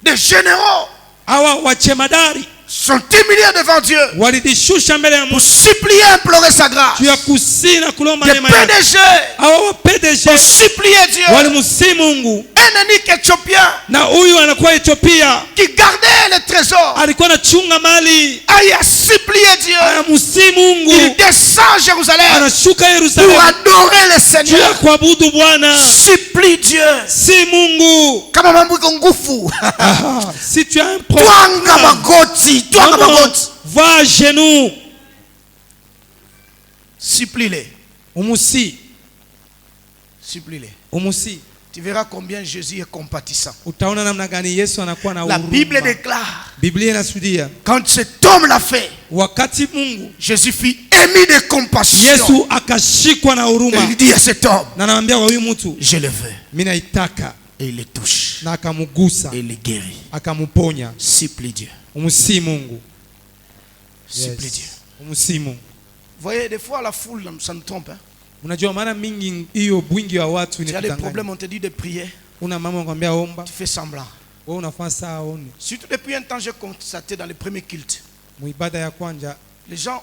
[SPEAKER 1] Des généraux
[SPEAKER 2] Hawa wachemadari
[SPEAKER 1] sont humiliés devant Dieu
[SPEAKER 2] walijishusha mbele ya
[SPEAKER 1] pour
[SPEAKER 2] Mungu
[SPEAKER 1] supplier, implorer sa grâce.
[SPEAKER 2] juu ya kusii na kulomba
[SPEAKER 1] Des
[SPEAKER 2] neema yake.
[SPEAKER 1] PDG
[SPEAKER 2] Hawa wa PDG
[SPEAKER 1] ont supplié Dieu.
[SPEAKER 2] walimsii Mungu,
[SPEAKER 1] Un unique Éthiopien
[SPEAKER 2] na huyu anakuwa Ethiopia,
[SPEAKER 1] qui gardait les trésors
[SPEAKER 2] alikuwa anachunga mali,
[SPEAKER 1] a supplié Dieu.
[SPEAKER 2] anamsii Mungu,
[SPEAKER 1] Il descend à Jérusalem
[SPEAKER 2] anashuka
[SPEAKER 1] pour
[SPEAKER 2] Yerusalemu
[SPEAKER 1] adorer le
[SPEAKER 2] juu ya
[SPEAKER 1] Seigneur.
[SPEAKER 2] kuabudu Bwana.
[SPEAKER 1] Supplie Dieu.
[SPEAKER 2] Si Mungu.
[SPEAKER 1] Kama mambo iko nguvu.
[SPEAKER 2] Ah, si tu as un
[SPEAKER 1] Twanga
[SPEAKER 2] problème,
[SPEAKER 1] magoti, twanga
[SPEAKER 2] maman,
[SPEAKER 1] magoti.
[SPEAKER 2] va à genoux,
[SPEAKER 1] Supplie-les.
[SPEAKER 2] umusi,
[SPEAKER 1] Supplie-les.
[SPEAKER 2] umusi.
[SPEAKER 1] Tu verras combien Jésus est compatissant.
[SPEAKER 2] Utaona namna gani Yesu anakuwa na
[SPEAKER 1] La Bible
[SPEAKER 2] huruma.
[SPEAKER 1] déclare,
[SPEAKER 2] Biblia inasudia
[SPEAKER 1] quand cet homme l'a fait,
[SPEAKER 2] wakati Mungu
[SPEAKER 1] Jésus fut ému de compassion.
[SPEAKER 2] Yesu akashikwa na
[SPEAKER 1] Et
[SPEAKER 2] huruma,
[SPEAKER 1] il dit à cet homme,
[SPEAKER 2] na anamwambia kwa huyu mtu,
[SPEAKER 1] je le veux.
[SPEAKER 2] mimi naitaka,
[SPEAKER 1] Et il le touche.
[SPEAKER 2] na akamugusa,
[SPEAKER 1] Et il le guérit.
[SPEAKER 2] akamuponya.
[SPEAKER 1] Supplie Dieu.
[SPEAKER 2] Umusi Mungu.
[SPEAKER 1] Supplie Dieu.
[SPEAKER 2] Umusi Mungu.
[SPEAKER 1] Vous voyez, des fois la foule, ça nous trompe. Hein?
[SPEAKER 2] Unajua mara mingi hiyo bwingi wa watu
[SPEAKER 1] Tu as des
[SPEAKER 2] inatudanganya.
[SPEAKER 1] problèmes, on te dit de prier.
[SPEAKER 2] Una mama anakuambia omba,
[SPEAKER 1] Tu fais semblant.
[SPEAKER 2] wewe unafanya saa oni.
[SPEAKER 1] Surtout depuis un temps, j'ai constaté dans les premiers cultes,
[SPEAKER 2] Muibada ya kwanja
[SPEAKER 1] les gens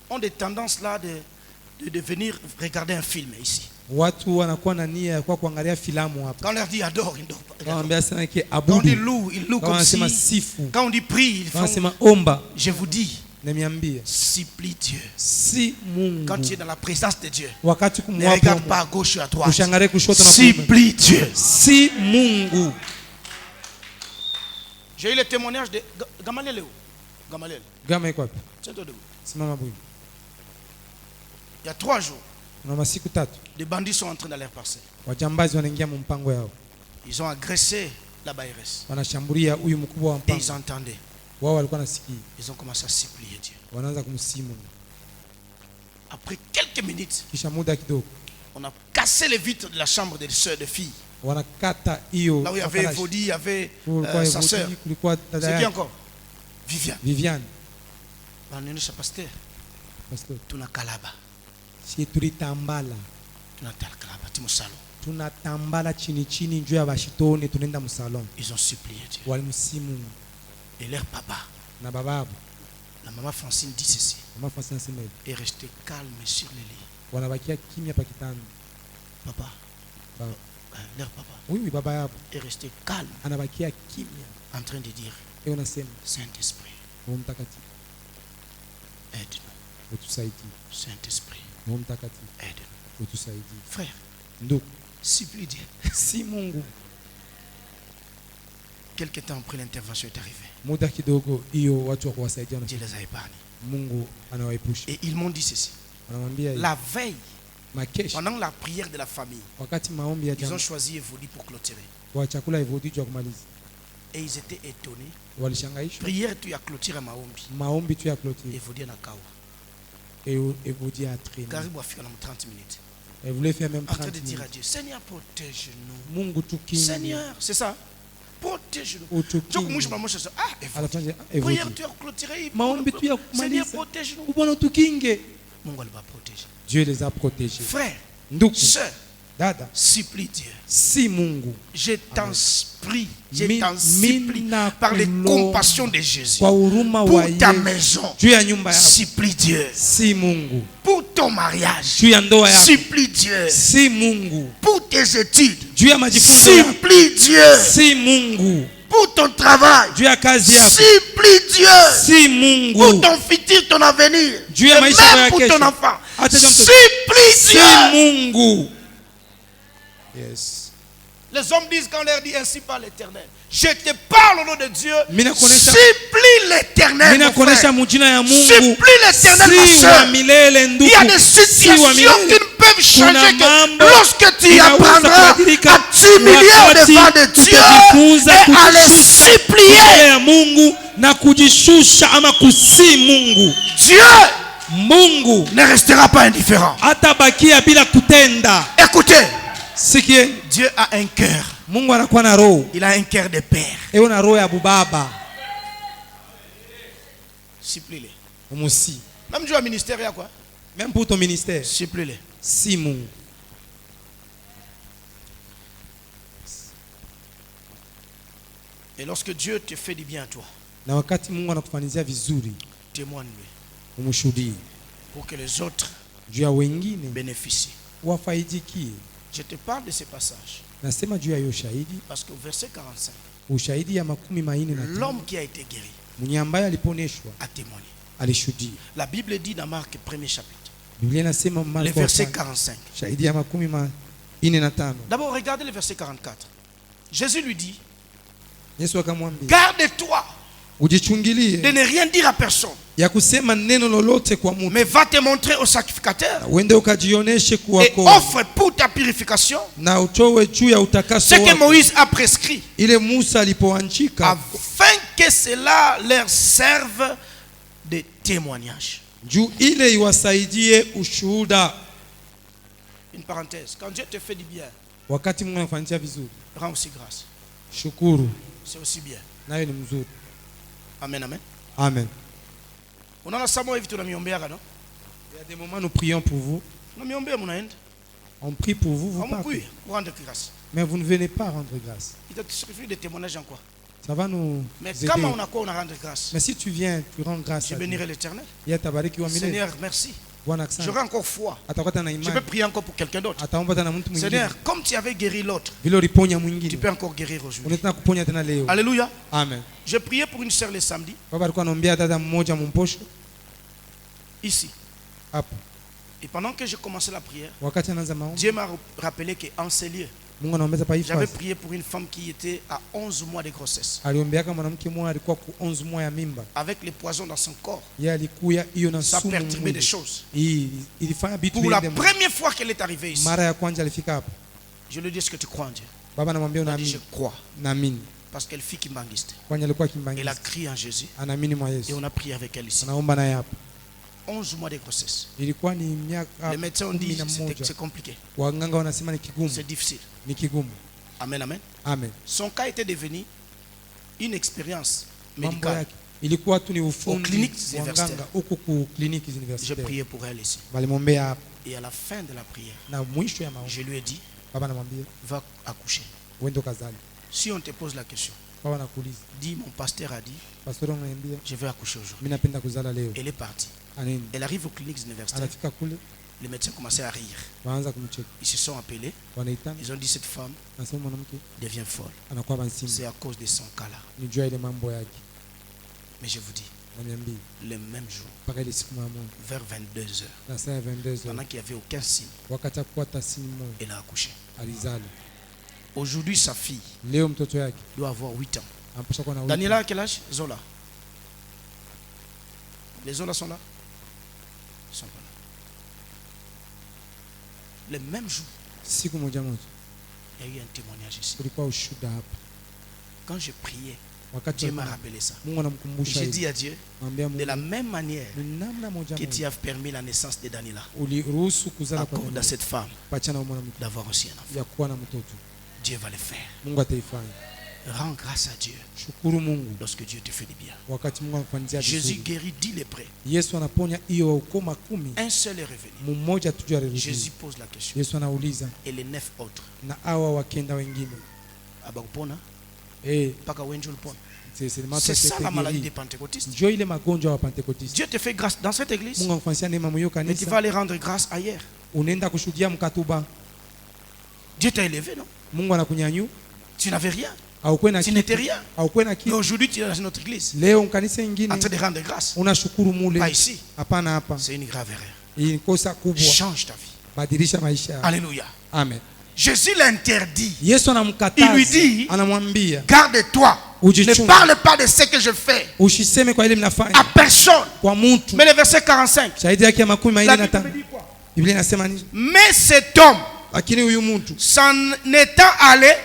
[SPEAKER 1] ont des tendances là de venir regarder un film ici.
[SPEAKER 2] watu wanakuwa na nia ya kwa kuangalia filamu hapa.
[SPEAKER 1] Quand on leur dit adore, ils ne dorment pas.
[SPEAKER 2] Kama anambia sana ki
[SPEAKER 1] Quand on dit
[SPEAKER 2] abudu,
[SPEAKER 1] loue, ils louent
[SPEAKER 2] kama
[SPEAKER 1] comme si.
[SPEAKER 2] anasema sifu,
[SPEAKER 1] Quand on dit prie, ils
[SPEAKER 2] kama
[SPEAKER 1] font.
[SPEAKER 2] anasema omba,
[SPEAKER 1] Je vous dis,
[SPEAKER 2] na miambia
[SPEAKER 1] supplie Dieu.
[SPEAKER 2] si Mungu.
[SPEAKER 1] Quand tu es dans la présence de Dieu,
[SPEAKER 2] Wakati
[SPEAKER 1] ne
[SPEAKER 2] kumwapo
[SPEAKER 1] regarde pas à gauche ou à droite.
[SPEAKER 2] ushangalie kushoto na kuume.
[SPEAKER 1] Supplie Dieu.
[SPEAKER 2] Si Mungu.
[SPEAKER 1] J'ai eu le témoignage de Gamaliel. Gamaliel,
[SPEAKER 2] Gama iko wapi?
[SPEAKER 1] tiens-toi debout.
[SPEAKER 2] Simama bwini.
[SPEAKER 1] Il y a 3 jours,
[SPEAKER 2] Kuna masiku tatu
[SPEAKER 1] des bandits sont entrés dans leur parcelle.
[SPEAKER 2] wajambazi wanaingia mpango yao,
[SPEAKER 1] Ils ont agressé la Bayresse.
[SPEAKER 2] wanashambulia huyu mkubwa wa
[SPEAKER 1] Et ils
[SPEAKER 2] mpango.
[SPEAKER 1] entendaient.
[SPEAKER 2] Wao walikuwa nasikia,
[SPEAKER 1] Ils ont commencé à supplier Dieu.
[SPEAKER 2] wanaanza kumsihi Mungu.
[SPEAKER 1] Après quelques minutes,
[SPEAKER 2] Kisha muda kidogo
[SPEAKER 1] on a cassé les vitres de la chambre des sœurs de filles.
[SPEAKER 2] wanakata hiyo
[SPEAKER 1] Là où il y avait
[SPEAKER 2] makalashi.
[SPEAKER 1] Evodi, il y avait
[SPEAKER 2] Kulikuwa
[SPEAKER 1] sa sœur.
[SPEAKER 2] Evodi, kulikuwa dada
[SPEAKER 1] C'est qui
[SPEAKER 2] yake
[SPEAKER 1] encore? Viviane.
[SPEAKER 2] Viviane.
[SPEAKER 1] Banaonyesha pasteur,
[SPEAKER 2] Pastor,
[SPEAKER 1] tuna kalaba.
[SPEAKER 2] si tulitambala,
[SPEAKER 1] Tuna kalaba, timusalo.
[SPEAKER 2] tunatambala chini chini njoo ya bashitone, tunaenda msalon.
[SPEAKER 1] Ils ont supplié Dieu.
[SPEAKER 2] Walimsihi Mungu
[SPEAKER 1] Et leur papa,
[SPEAKER 2] na bababu,
[SPEAKER 1] la maman Francine dit ceci,
[SPEAKER 2] mama Francine anasema hivi,
[SPEAKER 1] est resté calme sur le lit.
[SPEAKER 2] wanabakia kimya pa kitanda.
[SPEAKER 1] Papa,
[SPEAKER 2] Ba-
[SPEAKER 1] leur papa
[SPEAKER 2] Huyu baba yabo
[SPEAKER 1] est resté calme
[SPEAKER 2] anabakia kimya,
[SPEAKER 1] en train de dire,
[SPEAKER 2] yeye unasema
[SPEAKER 1] Saint-Esprit,
[SPEAKER 2] Roho Mtakatifu
[SPEAKER 1] aide-nous.
[SPEAKER 2] utusaidie,
[SPEAKER 1] Saint-Esprit,
[SPEAKER 2] Roho Mtakatifu
[SPEAKER 1] aide-nous.
[SPEAKER 2] utusaidie.
[SPEAKER 1] Frère,
[SPEAKER 2] Ndugu,
[SPEAKER 1] supplie Dieu.
[SPEAKER 2] si Mungu.
[SPEAKER 1] Quelque temps après, l'intervention est arrivée.
[SPEAKER 2] Muda kidogo hiyo watu wa kuwasaidia na
[SPEAKER 1] Dieu les a épargnés.
[SPEAKER 2] Mungu anawaepusha.
[SPEAKER 1] Et ils m'ont dit ceci.
[SPEAKER 2] Wanamwambia hivi,
[SPEAKER 1] La veille,
[SPEAKER 2] makesha
[SPEAKER 1] pendant la prière de la famille,
[SPEAKER 2] wakati maombi ya
[SPEAKER 1] ils ont
[SPEAKER 2] jamaa
[SPEAKER 1] choisi Evodi pour clôturer.
[SPEAKER 2] wa chakula Evodi ya kumaliza,
[SPEAKER 1] Et ils étaient étonnés.
[SPEAKER 2] walishangaishwa
[SPEAKER 1] Prière, tu as clôturé maombi.
[SPEAKER 2] maombi tu ya clôture.
[SPEAKER 1] Evodi na kawa.
[SPEAKER 2] Evodi a traîné.
[SPEAKER 1] Karibu afika na 30 minutes.
[SPEAKER 2] Elle voulait faire même
[SPEAKER 1] En train
[SPEAKER 2] 30
[SPEAKER 1] de dire à
[SPEAKER 2] minutes.
[SPEAKER 1] Dieu, Seigneur, protège-nous.
[SPEAKER 2] Mungu tu kingi.
[SPEAKER 1] Seigneur, c'est ça. Protège protège-nous.
[SPEAKER 2] Utukinge.
[SPEAKER 1] Njoo kumwisho pamoja sasa.
[SPEAKER 2] Anafanya
[SPEAKER 1] Prière
[SPEAKER 2] evodi.
[SPEAKER 1] tu ya clôturer.
[SPEAKER 2] Maombi tu ya
[SPEAKER 1] Seigneur
[SPEAKER 2] kumaliza.
[SPEAKER 1] protège-nous.
[SPEAKER 2] Bwana utukinge.
[SPEAKER 1] Mungu aliba protéger.
[SPEAKER 2] Dieu les a protégés.
[SPEAKER 1] Frère,
[SPEAKER 2] Ndugu,
[SPEAKER 1] sœur,
[SPEAKER 2] dada,
[SPEAKER 1] supplie Dieu.
[SPEAKER 2] si Mungu
[SPEAKER 1] Je t'en prie, je
[SPEAKER 2] Mi-
[SPEAKER 1] t'en supplie
[SPEAKER 2] mina
[SPEAKER 1] par les
[SPEAKER 2] kulomba
[SPEAKER 1] compassions de Jésus.
[SPEAKER 2] kwa huruma
[SPEAKER 1] Pour
[SPEAKER 2] wa
[SPEAKER 1] ta
[SPEAKER 2] Yesu
[SPEAKER 1] maison,
[SPEAKER 2] juu ya nyumba yako,
[SPEAKER 1] supplie Dieu.
[SPEAKER 2] si Mungu
[SPEAKER 1] Pour ton mariage,
[SPEAKER 2] juu ya ndoa yako,
[SPEAKER 1] supplie Dieu.
[SPEAKER 2] si Mungu
[SPEAKER 1] Pour tes études,
[SPEAKER 2] juu ya majifunzo yako,
[SPEAKER 1] supplie Dieu.
[SPEAKER 2] si Mungu
[SPEAKER 1] Pour ton travail,
[SPEAKER 2] juu ya kazi yako,
[SPEAKER 1] supplie Dieu.
[SPEAKER 2] si
[SPEAKER 1] Pour
[SPEAKER 2] Mungu
[SPEAKER 1] ton futur, ton avenir,
[SPEAKER 2] juu ya
[SPEAKER 1] et
[SPEAKER 2] maisha yako
[SPEAKER 1] même
[SPEAKER 2] ya
[SPEAKER 1] pour
[SPEAKER 2] kesho,
[SPEAKER 1] ton enfant,
[SPEAKER 2] hata kama mtoto,
[SPEAKER 1] supplie
[SPEAKER 2] si
[SPEAKER 1] Dieu.
[SPEAKER 2] Mungu. Yes.
[SPEAKER 1] Les hommes disent quand on leur dit ainsi par l'Éternel, je te parle au nom de Dieu,
[SPEAKER 2] Mina kuonesha-
[SPEAKER 1] supplie l'Éternel, mon
[SPEAKER 2] Ninakuonesha
[SPEAKER 1] frère.
[SPEAKER 2] mujina ya Mungu,
[SPEAKER 1] Supplie l'Éternel, ma
[SPEAKER 2] si
[SPEAKER 1] soeur.
[SPEAKER 2] wa milele ndugu,
[SPEAKER 1] Il y a des
[SPEAKER 2] si wa
[SPEAKER 1] situations qui
[SPEAKER 2] milele.
[SPEAKER 1] ne peuvent
[SPEAKER 2] Kuna
[SPEAKER 1] changer que
[SPEAKER 2] mambo
[SPEAKER 1] lorsque tu
[SPEAKER 2] inaweza
[SPEAKER 1] apprendras
[SPEAKER 2] kubadilika
[SPEAKER 1] à t'humilier
[SPEAKER 2] wakati
[SPEAKER 1] devant de Dieu
[SPEAKER 2] utajifunza
[SPEAKER 1] et à le
[SPEAKER 2] kujishusha mbele
[SPEAKER 1] supplier.
[SPEAKER 2] ya Mungu na kujishusha ama kusi Mungu.
[SPEAKER 1] Dieu
[SPEAKER 2] Mungu
[SPEAKER 1] ne restera pas indifférent.
[SPEAKER 2] hatabakia bila kutenda.
[SPEAKER 1] Écoutez,
[SPEAKER 2] Sikie,
[SPEAKER 1] Dieu a un cœur.
[SPEAKER 2] Mungu anakuwa na roho,
[SPEAKER 1] Il a un cœur de père.
[SPEAKER 2] ewe na roho ya bubaba.
[SPEAKER 1] Supplie-les.
[SPEAKER 2] Umusi.
[SPEAKER 1] Même Dieu a ministère, il y a quoi?
[SPEAKER 2] Même pour ton ministère,
[SPEAKER 1] Supplie-les.
[SPEAKER 2] si Mungu.
[SPEAKER 1] Et lorsque Dieu te fait du bien à toi,
[SPEAKER 2] Na wakati Mungu anakufanyizia vizuri,
[SPEAKER 1] témoigne-lui
[SPEAKER 2] umshuhudie
[SPEAKER 1] pour que les autres
[SPEAKER 2] juu ya wengine
[SPEAKER 1] bénéficient.
[SPEAKER 2] wafaidikie.
[SPEAKER 1] Je te parle de ces passages
[SPEAKER 2] Nasema juu ya hiyo shahidi,
[SPEAKER 1] parce qu'au verset 45,
[SPEAKER 2] ushahidi ya 45,
[SPEAKER 1] l'homme qui a été guéri
[SPEAKER 2] mwenye ambaye aliponeshwa
[SPEAKER 1] a témoigné.
[SPEAKER 2] alishuhudia.
[SPEAKER 1] La Bible dit dans Marc 1er chapitre,
[SPEAKER 2] Biblia inasema
[SPEAKER 1] le
[SPEAKER 2] Marko
[SPEAKER 1] verset
[SPEAKER 2] 1,
[SPEAKER 1] 45.
[SPEAKER 2] shahidi ya 45.
[SPEAKER 1] D'abord, regardez le verset 44. Jésus lui dit,
[SPEAKER 2] Yesu akamwambia,
[SPEAKER 1] garde-toi de
[SPEAKER 2] ujichungilie
[SPEAKER 1] ne rien dire à personne,
[SPEAKER 2] ya kusema neno lolote kwa mtu,
[SPEAKER 1] mais va te montrer au sacrificateur
[SPEAKER 2] uende ukajioneshe
[SPEAKER 1] et
[SPEAKER 2] kwako
[SPEAKER 1] offre pour ta purification
[SPEAKER 2] na utowe juu ya utakaso
[SPEAKER 1] ce que
[SPEAKER 2] wako
[SPEAKER 1] Moïse a prescrit,
[SPEAKER 2] ile Musa alipoanchika,
[SPEAKER 1] afin que cela leur serve de témoignage.
[SPEAKER 2] juu ile iwasaidie ushuhuda.
[SPEAKER 1] Une parenthèse, quand Dieu te fait du bien,
[SPEAKER 2] Wakati Mungu anafanyia vizuri,
[SPEAKER 1] rends aussi grâce.
[SPEAKER 2] shukuru,
[SPEAKER 1] C'est aussi bien.
[SPEAKER 2] nayo ni mzuri.
[SPEAKER 1] Amen, amen.
[SPEAKER 2] Amen.
[SPEAKER 1] Unaona Samuel hivi tunamiombea no?
[SPEAKER 2] Il y a des moments nous prions pour vous,
[SPEAKER 1] Tunamiombea mnaenda.
[SPEAKER 2] on prie pour vous, vous
[SPEAKER 1] Hamkui
[SPEAKER 2] partez,
[SPEAKER 1] rendre grâce.
[SPEAKER 2] mais vous ne venez pas rendre grâce.
[SPEAKER 1] Il te suffit de témoignages en quoi?
[SPEAKER 2] Ça va nous
[SPEAKER 1] Mais
[SPEAKER 2] aider.
[SPEAKER 1] comment on a quoi on a rendre grâce?
[SPEAKER 2] Mais si tu viens, tu rends grâce
[SPEAKER 1] Je
[SPEAKER 2] à Dieu.
[SPEAKER 1] bénirai l'Éternel.
[SPEAKER 2] Yeye atabariki wa milele.
[SPEAKER 1] Seigneur, merci.
[SPEAKER 2] Bwana asante.
[SPEAKER 1] J'aurai encore foi.
[SPEAKER 2] Atakuwa na
[SPEAKER 1] Je peux
[SPEAKER 2] imani.
[SPEAKER 1] prier encore pour quelqu'un d'autre.
[SPEAKER 2] Ataomba tena mtu mwingine.
[SPEAKER 1] Seigneur, comme tu avais guéri l'autre,
[SPEAKER 2] Vile uliponya
[SPEAKER 1] tu
[SPEAKER 2] mwingine.
[SPEAKER 1] peux encore guérir aujourd'hui.
[SPEAKER 2] Unataka kuponya tena leo.
[SPEAKER 1] Alléluia.
[SPEAKER 2] Amen.
[SPEAKER 1] J'ai prié pour une sœur le samedi,
[SPEAKER 2] Baba alikuwa anaombea dada mmoja mumposho
[SPEAKER 1] ici.
[SPEAKER 2] hapo.
[SPEAKER 1] Et pendant que j'ai commencé la prière,
[SPEAKER 2] Wakati anaanza maombi,
[SPEAKER 1] Dieu m'a rappelé qu'en ces lieux,
[SPEAKER 2] Mungu anaombeza pa
[SPEAKER 1] j'avais
[SPEAKER 2] hifadhi.
[SPEAKER 1] prié pour une femme qui était à 11 mois de grossesse,
[SPEAKER 2] Aliombeaka mwanamke mmoja alikuwa ku 11 mois ya mimba.
[SPEAKER 1] avec les poisons dans son corps.
[SPEAKER 2] Yeye alikuya hiyo na
[SPEAKER 1] Ça
[SPEAKER 2] sumu
[SPEAKER 1] perturbait des
[SPEAKER 2] mwili.
[SPEAKER 1] choses.
[SPEAKER 2] Hii ilifanya vitu
[SPEAKER 1] Pour la
[SPEAKER 2] viende.
[SPEAKER 1] première fois qu'elle est arrivée ici,
[SPEAKER 2] Mara ya kwanza alifika hapo.
[SPEAKER 1] je lui ai dit, est-ce que tu crois en Dieu?
[SPEAKER 2] Baba anamwambia
[SPEAKER 1] Elle a dit, je
[SPEAKER 2] unaamini?
[SPEAKER 1] crois.
[SPEAKER 2] Naamini.
[SPEAKER 1] Parce qu'elle fit Kimbangiste.
[SPEAKER 2] Kwani alikuwa
[SPEAKER 1] Elle
[SPEAKER 2] kimbangiza.
[SPEAKER 1] a crié en Jésus
[SPEAKER 2] Anaamini mwa
[SPEAKER 1] et
[SPEAKER 2] Yesu.
[SPEAKER 1] on a prié avec elle ici.
[SPEAKER 2] Anaomba naye hapo.
[SPEAKER 1] 11 mois de grossesse.
[SPEAKER 2] Ilikuwa ni miaka
[SPEAKER 1] Les médecins ont dit
[SPEAKER 2] 11.
[SPEAKER 1] c'est compliqué,
[SPEAKER 2] Waganga wanasema ni kigumu.
[SPEAKER 1] c'est difficile.
[SPEAKER 2] Ni kigumu.
[SPEAKER 1] Amen, amen.
[SPEAKER 2] Amen.
[SPEAKER 1] Son cas était devenu une expérience
[SPEAKER 2] Mambo
[SPEAKER 1] médicale.
[SPEAKER 2] yake ilikuwa tu ni
[SPEAKER 1] Aux
[SPEAKER 2] ufundi
[SPEAKER 1] cliniques
[SPEAKER 2] wa
[SPEAKER 1] universitaires.
[SPEAKER 2] nganga huko ku kliniki
[SPEAKER 1] J'ai
[SPEAKER 2] universitaire.
[SPEAKER 1] prié pour elle ici.
[SPEAKER 2] Walimwombea hapo
[SPEAKER 1] Et à la fin de la prière,
[SPEAKER 2] na mwisho ya maombi
[SPEAKER 1] je lui ai dit,
[SPEAKER 2] baba anamwambia
[SPEAKER 1] va accoucher.
[SPEAKER 2] uende kazali.
[SPEAKER 1] Si on te pose la question,
[SPEAKER 2] Baba anakuuliza,
[SPEAKER 1] dis, mon pasteur a dit,
[SPEAKER 2] pastor ananiambia
[SPEAKER 1] je vais accoucher aujourd'hui.
[SPEAKER 2] mimi napenda kuzala leo.
[SPEAKER 1] Elle est partie.
[SPEAKER 2] Aneni.
[SPEAKER 1] Elle arrive aux cliniques universitaires.
[SPEAKER 2] Anafika kule
[SPEAKER 1] Les médecins commençaient à rire.
[SPEAKER 2] waanza kumcheka.
[SPEAKER 1] Ils se sont appelés.
[SPEAKER 2] Wanaitana
[SPEAKER 1] Ils ont dit, cette femme
[SPEAKER 2] nasema mwanamke
[SPEAKER 1] devient folle.
[SPEAKER 2] anakuwa bansimu.
[SPEAKER 1] C'est à cause de son cas-là.
[SPEAKER 2] Ni jua ile mambo yake.
[SPEAKER 1] Mais je vous dis,
[SPEAKER 2] Naniambia
[SPEAKER 1] le même jour,
[SPEAKER 2] mpaka ile siku moja
[SPEAKER 1] vers 22h,
[SPEAKER 2] na saa ya 22
[SPEAKER 1] pendant qu'il n'y avait aucun signe,
[SPEAKER 2] wakati akuwa tasini moja
[SPEAKER 1] elle a accouché.
[SPEAKER 2] alizala.
[SPEAKER 1] Aujourd'hui, sa fille
[SPEAKER 2] Leo mtoto yake
[SPEAKER 1] doit avoir 8 ans.
[SPEAKER 2] anapaswa kuwa na wiki.
[SPEAKER 1] Daniela a quel âge? Zola. Les Zola sont là? Ils sont pas là. Le même jour,
[SPEAKER 2] Siku moja moja
[SPEAKER 1] il y a eu un témoignage ici.
[SPEAKER 2] kulikuwa ushuhuda hapa.
[SPEAKER 1] Quand je priais,
[SPEAKER 2] Wakati
[SPEAKER 1] Dieu m'a rappelé ça.
[SPEAKER 2] Mungu anamkumbusha
[SPEAKER 1] J'ai
[SPEAKER 2] hivi.
[SPEAKER 1] dit à Dieu,
[SPEAKER 2] Mwambia
[SPEAKER 1] de
[SPEAKER 2] Mungu
[SPEAKER 1] la même manière
[SPEAKER 2] ni namna moja
[SPEAKER 1] que tu
[SPEAKER 2] moja
[SPEAKER 1] as permis la naissance de Daniela,
[SPEAKER 2] uliruhusu kuzala kwa
[SPEAKER 1] accorde à
[SPEAKER 2] Daniela,
[SPEAKER 1] cette femme
[SPEAKER 2] pachana na mwanamke
[SPEAKER 1] d'avoir aussi un enfant.
[SPEAKER 2] ya kuwa na mtoto.
[SPEAKER 1] Dieu va le faire.
[SPEAKER 2] Mungu ataifanya.
[SPEAKER 1] Rends grâce à Dieu
[SPEAKER 2] Shukuru Mungu
[SPEAKER 1] lorsque Dieu te fait du bien.
[SPEAKER 2] wakati Mungu anakufanyia
[SPEAKER 1] Jésus
[SPEAKER 2] vizuri.
[SPEAKER 1] guérit 10 lépreux.
[SPEAKER 2] Yesu anaponya hiyo ukoma 10.
[SPEAKER 1] Un seul est revenu.
[SPEAKER 2] Mmoja tu alirudi.
[SPEAKER 1] Jésus pose la question.
[SPEAKER 2] Yesu anauliza
[SPEAKER 1] Et les 9 autres,
[SPEAKER 2] na hawa wakenda wengine.
[SPEAKER 1] abakupona
[SPEAKER 2] Eh,
[SPEAKER 1] paka wenjo ulipona.
[SPEAKER 2] c'est
[SPEAKER 1] C'est ça la maladie des pentecôtistes.
[SPEAKER 2] Ndio ile magonjwa wa Pentecoste.
[SPEAKER 1] Dieu te fait grâce dans cette église,
[SPEAKER 2] Mungu anakufanyia neema mwiyo
[SPEAKER 1] mais tu vas
[SPEAKER 2] kanisa.
[SPEAKER 1] aller rendre grâce ailleurs.
[SPEAKER 2] Unaenda kushuhudia mkatuba.
[SPEAKER 1] Dieu t'a élevé, non?
[SPEAKER 2] Mungu anakunyanyu.
[SPEAKER 1] Tu n'avais rien.
[SPEAKER 2] Haukuwa na
[SPEAKER 1] Tu
[SPEAKER 2] kitu.
[SPEAKER 1] n'étais rien.
[SPEAKER 2] Haukuwa na
[SPEAKER 1] Mais
[SPEAKER 2] kitu.
[SPEAKER 1] aujourd'hui, tu es dans notre église,
[SPEAKER 2] Leo mkanisa
[SPEAKER 1] en
[SPEAKER 2] ingine
[SPEAKER 1] train de rendre grâce.
[SPEAKER 2] unashukuru mule.
[SPEAKER 1] Pas ici.
[SPEAKER 2] Hapana hapa.
[SPEAKER 1] C'est une grave erreur.
[SPEAKER 2] Hii ni kosa kubwa.
[SPEAKER 1] Change ta vie.
[SPEAKER 2] Badilisha maisha yako.
[SPEAKER 1] Alléluia.
[SPEAKER 2] Amen.
[SPEAKER 1] Jésus l'interdit.
[SPEAKER 2] Yesu
[SPEAKER 1] Il lui
[SPEAKER 2] anamkataza.
[SPEAKER 1] dit,
[SPEAKER 2] Anamwambia
[SPEAKER 1] garde-toi.
[SPEAKER 2] ujichunge.
[SPEAKER 1] Ne parle pas de ce que je fais
[SPEAKER 2] Usiseme kwa ile
[SPEAKER 1] à
[SPEAKER 2] mnafanya
[SPEAKER 1] personne.
[SPEAKER 2] kwa mtu.
[SPEAKER 1] Mais le verset 45,
[SPEAKER 2] Shahidi yake ya 45.
[SPEAKER 1] Bible dit quoi?
[SPEAKER 2] Biblia inasema nini?
[SPEAKER 1] Mais cet homme,
[SPEAKER 2] Lakini huyu mtu
[SPEAKER 1] s'en étant allé, s'est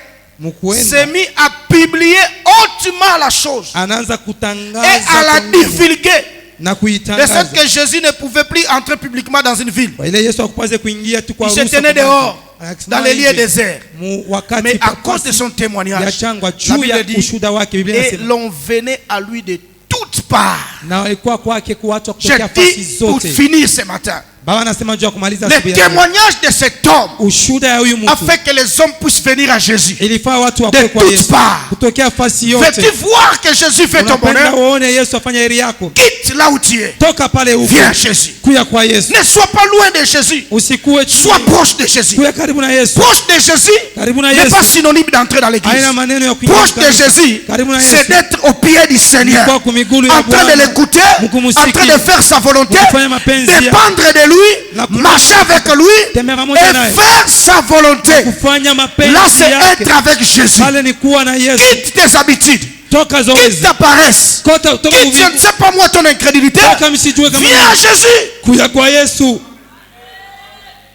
[SPEAKER 2] mkuenda
[SPEAKER 1] mis à publier hautement la chose
[SPEAKER 2] anaanza
[SPEAKER 1] et
[SPEAKER 2] kutangaza
[SPEAKER 1] à la
[SPEAKER 2] kwa nguvu
[SPEAKER 1] divulguer.
[SPEAKER 2] na
[SPEAKER 1] De
[SPEAKER 2] kuitangaza.
[SPEAKER 1] sorte que Jésus ne pouvait plus entrer publiquement dans une ville.
[SPEAKER 2] Kwa ile Yesu akupaze kuingia tu kwa
[SPEAKER 1] Il se
[SPEAKER 2] ruhusa
[SPEAKER 1] tenait
[SPEAKER 2] kwa
[SPEAKER 1] dehors,
[SPEAKER 2] mtu.
[SPEAKER 1] dans
[SPEAKER 2] Anasimama
[SPEAKER 1] les lieux
[SPEAKER 2] nje.
[SPEAKER 1] déserts.
[SPEAKER 2] Wakati
[SPEAKER 1] Mais à
[SPEAKER 2] pa
[SPEAKER 1] cause de son
[SPEAKER 2] ya
[SPEAKER 1] témoignage,
[SPEAKER 2] changwa
[SPEAKER 1] la
[SPEAKER 2] juu ya
[SPEAKER 1] Bible dit,
[SPEAKER 2] ushuhuda wake, Biblia
[SPEAKER 1] et
[SPEAKER 2] inasema
[SPEAKER 1] l'on venait à lui de toutes parts.
[SPEAKER 2] na walikuwa kwake kuwatu
[SPEAKER 1] Je
[SPEAKER 2] kutokea fasi
[SPEAKER 1] dis pour
[SPEAKER 2] zote.
[SPEAKER 1] finir ce matin,
[SPEAKER 2] Baba anasema juu ya kumaliza
[SPEAKER 1] le
[SPEAKER 2] asubuhi ya leo.
[SPEAKER 1] témoignage de cet homme
[SPEAKER 2] Ushuhuda ya huyu
[SPEAKER 1] a
[SPEAKER 2] mtu
[SPEAKER 1] fait que les hommes puissent venir à Jésus.
[SPEAKER 2] ilifaa watu
[SPEAKER 1] De
[SPEAKER 2] wakwe kwa
[SPEAKER 1] toutes
[SPEAKER 2] Yesu
[SPEAKER 1] parts.
[SPEAKER 2] kutokea fasi
[SPEAKER 1] Veux-tu
[SPEAKER 2] yote.
[SPEAKER 1] voir que Jésus fait ton
[SPEAKER 2] Unapenda
[SPEAKER 1] bonheur?
[SPEAKER 2] uone Yesu afanya heri yako,
[SPEAKER 1] Quitte là où tu es.
[SPEAKER 2] toka pale huko
[SPEAKER 1] Viens à Jésus.
[SPEAKER 2] kuya kwa Yesu.
[SPEAKER 1] Ne sois pas loin de Jésus.
[SPEAKER 2] Usikuwe
[SPEAKER 1] Sois
[SPEAKER 2] chini,
[SPEAKER 1] proche de Jésus.
[SPEAKER 2] kuya karibu na Yesu.
[SPEAKER 1] Proche de Jésus
[SPEAKER 2] Karibu na
[SPEAKER 1] n'est
[SPEAKER 2] Yesu
[SPEAKER 1] pas synonyme d'entrer dans l'église.
[SPEAKER 2] haina maneno ya kuingia
[SPEAKER 1] Proche de
[SPEAKER 2] kanisa.
[SPEAKER 1] Jésus,
[SPEAKER 2] Karibu na
[SPEAKER 1] c'est
[SPEAKER 2] Yesu
[SPEAKER 1] d'être au pied du Seigneur,
[SPEAKER 2] kwa kumigulu ya
[SPEAKER 1] en train de
[SPEAKER 2] Bwana,
[SPEAKER 1] l'écouter,
[SPEAKER 2] Mkumusiki.
[SPEAKER 1] en train de faire sa volonté,
[SPEAKER 2] Mkufanya mapenzi ya-
[SPEAKER 1] dépendre de lui,
[SPEAKER 2] Na ku-
[SPEAKER 1] marcher avec lui
[SPEAKER 2] tembea
[SPEAKER 1] et
[SPEAKER 2] pamoja naye,
[SPEAKER 1] faire sa volonté.
[SPEAKER 2] kufanya
[SPEAKER 1] Là,
[SPEAKER 2] mapenzi
[SPEAKER 1] c'est
[SPEAKER 2] yake.
[SPEAKER 1] être avec Jésus.
[SPEAKER 2] Pale ni kuwa na Yesu.
[SPEAKER 1] Quitte tes habitudes,
[SPEAKER 2] Toka
[SPEAKER 1] quitte
[SPEAKER 2] zoezi,
[SPEAKER 1] ta paresse,
[SPEAKER 2] toka
[SPEAKER 1] quitte, je ne
[SPEAKER 2] uvivu,
[SPEAKER 1] sais pas moi, ton incrédulité.
[SPEAKER 2] toka msijue kama
[SPEAKER 1] Viens à Jésus.
[SPEAKER 2] kuya kwa Yesu.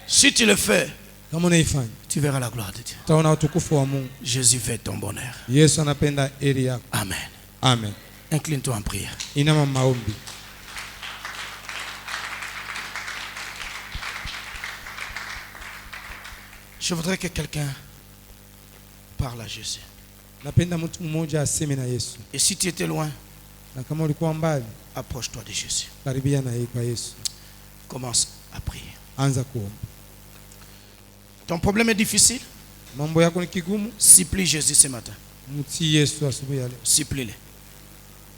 [SPEAKER 1] Si tu le fais,
[SPEAKER 2] Kama unaifanya
[SPEAKER 1] tu verras la gloire de Dieu.
[SPEAKER 2] utaona utukufu wa Mungu.
[SPEAKER 1] Jésus fait ton bonheur.
[SPEAKER 2] Yesu anapenda heri yako.
[SPEAKER 1] Amen.
[SPEAKER 2] Amen.
[SPEAKER 1] Incline-toi en prière.
[SPEAKER 2] Inama maombi.
[SPEAKER 1] Je voudrais que quelqu'un parle à Jésus.
[SPEAKER 2] Napenda mtu mmoja aseme na Yesu.
[SPEAKER 1] Et si tu étais loin,
[SPEAKER 2] Na kama ulikuwa mbali,
[SPEAKER 1] approche-toi de Jésus.
[SPEAKER 2] karibia na yeye kwa Yesu.
[SPEAKER 1] Commence à prier.
[SPEAKER 2] Anza kuomba.
[SPEAKER 1] Ton problème est difficile?
[SPEAKER 2] Mambo yako ni kigumu,
[SPEAKER 1] Supplie Jésus ce matin.
[SPEAKER 2] mtii Yesu asubuhi ya leo.
[SPEAKER 1] Supplie-le.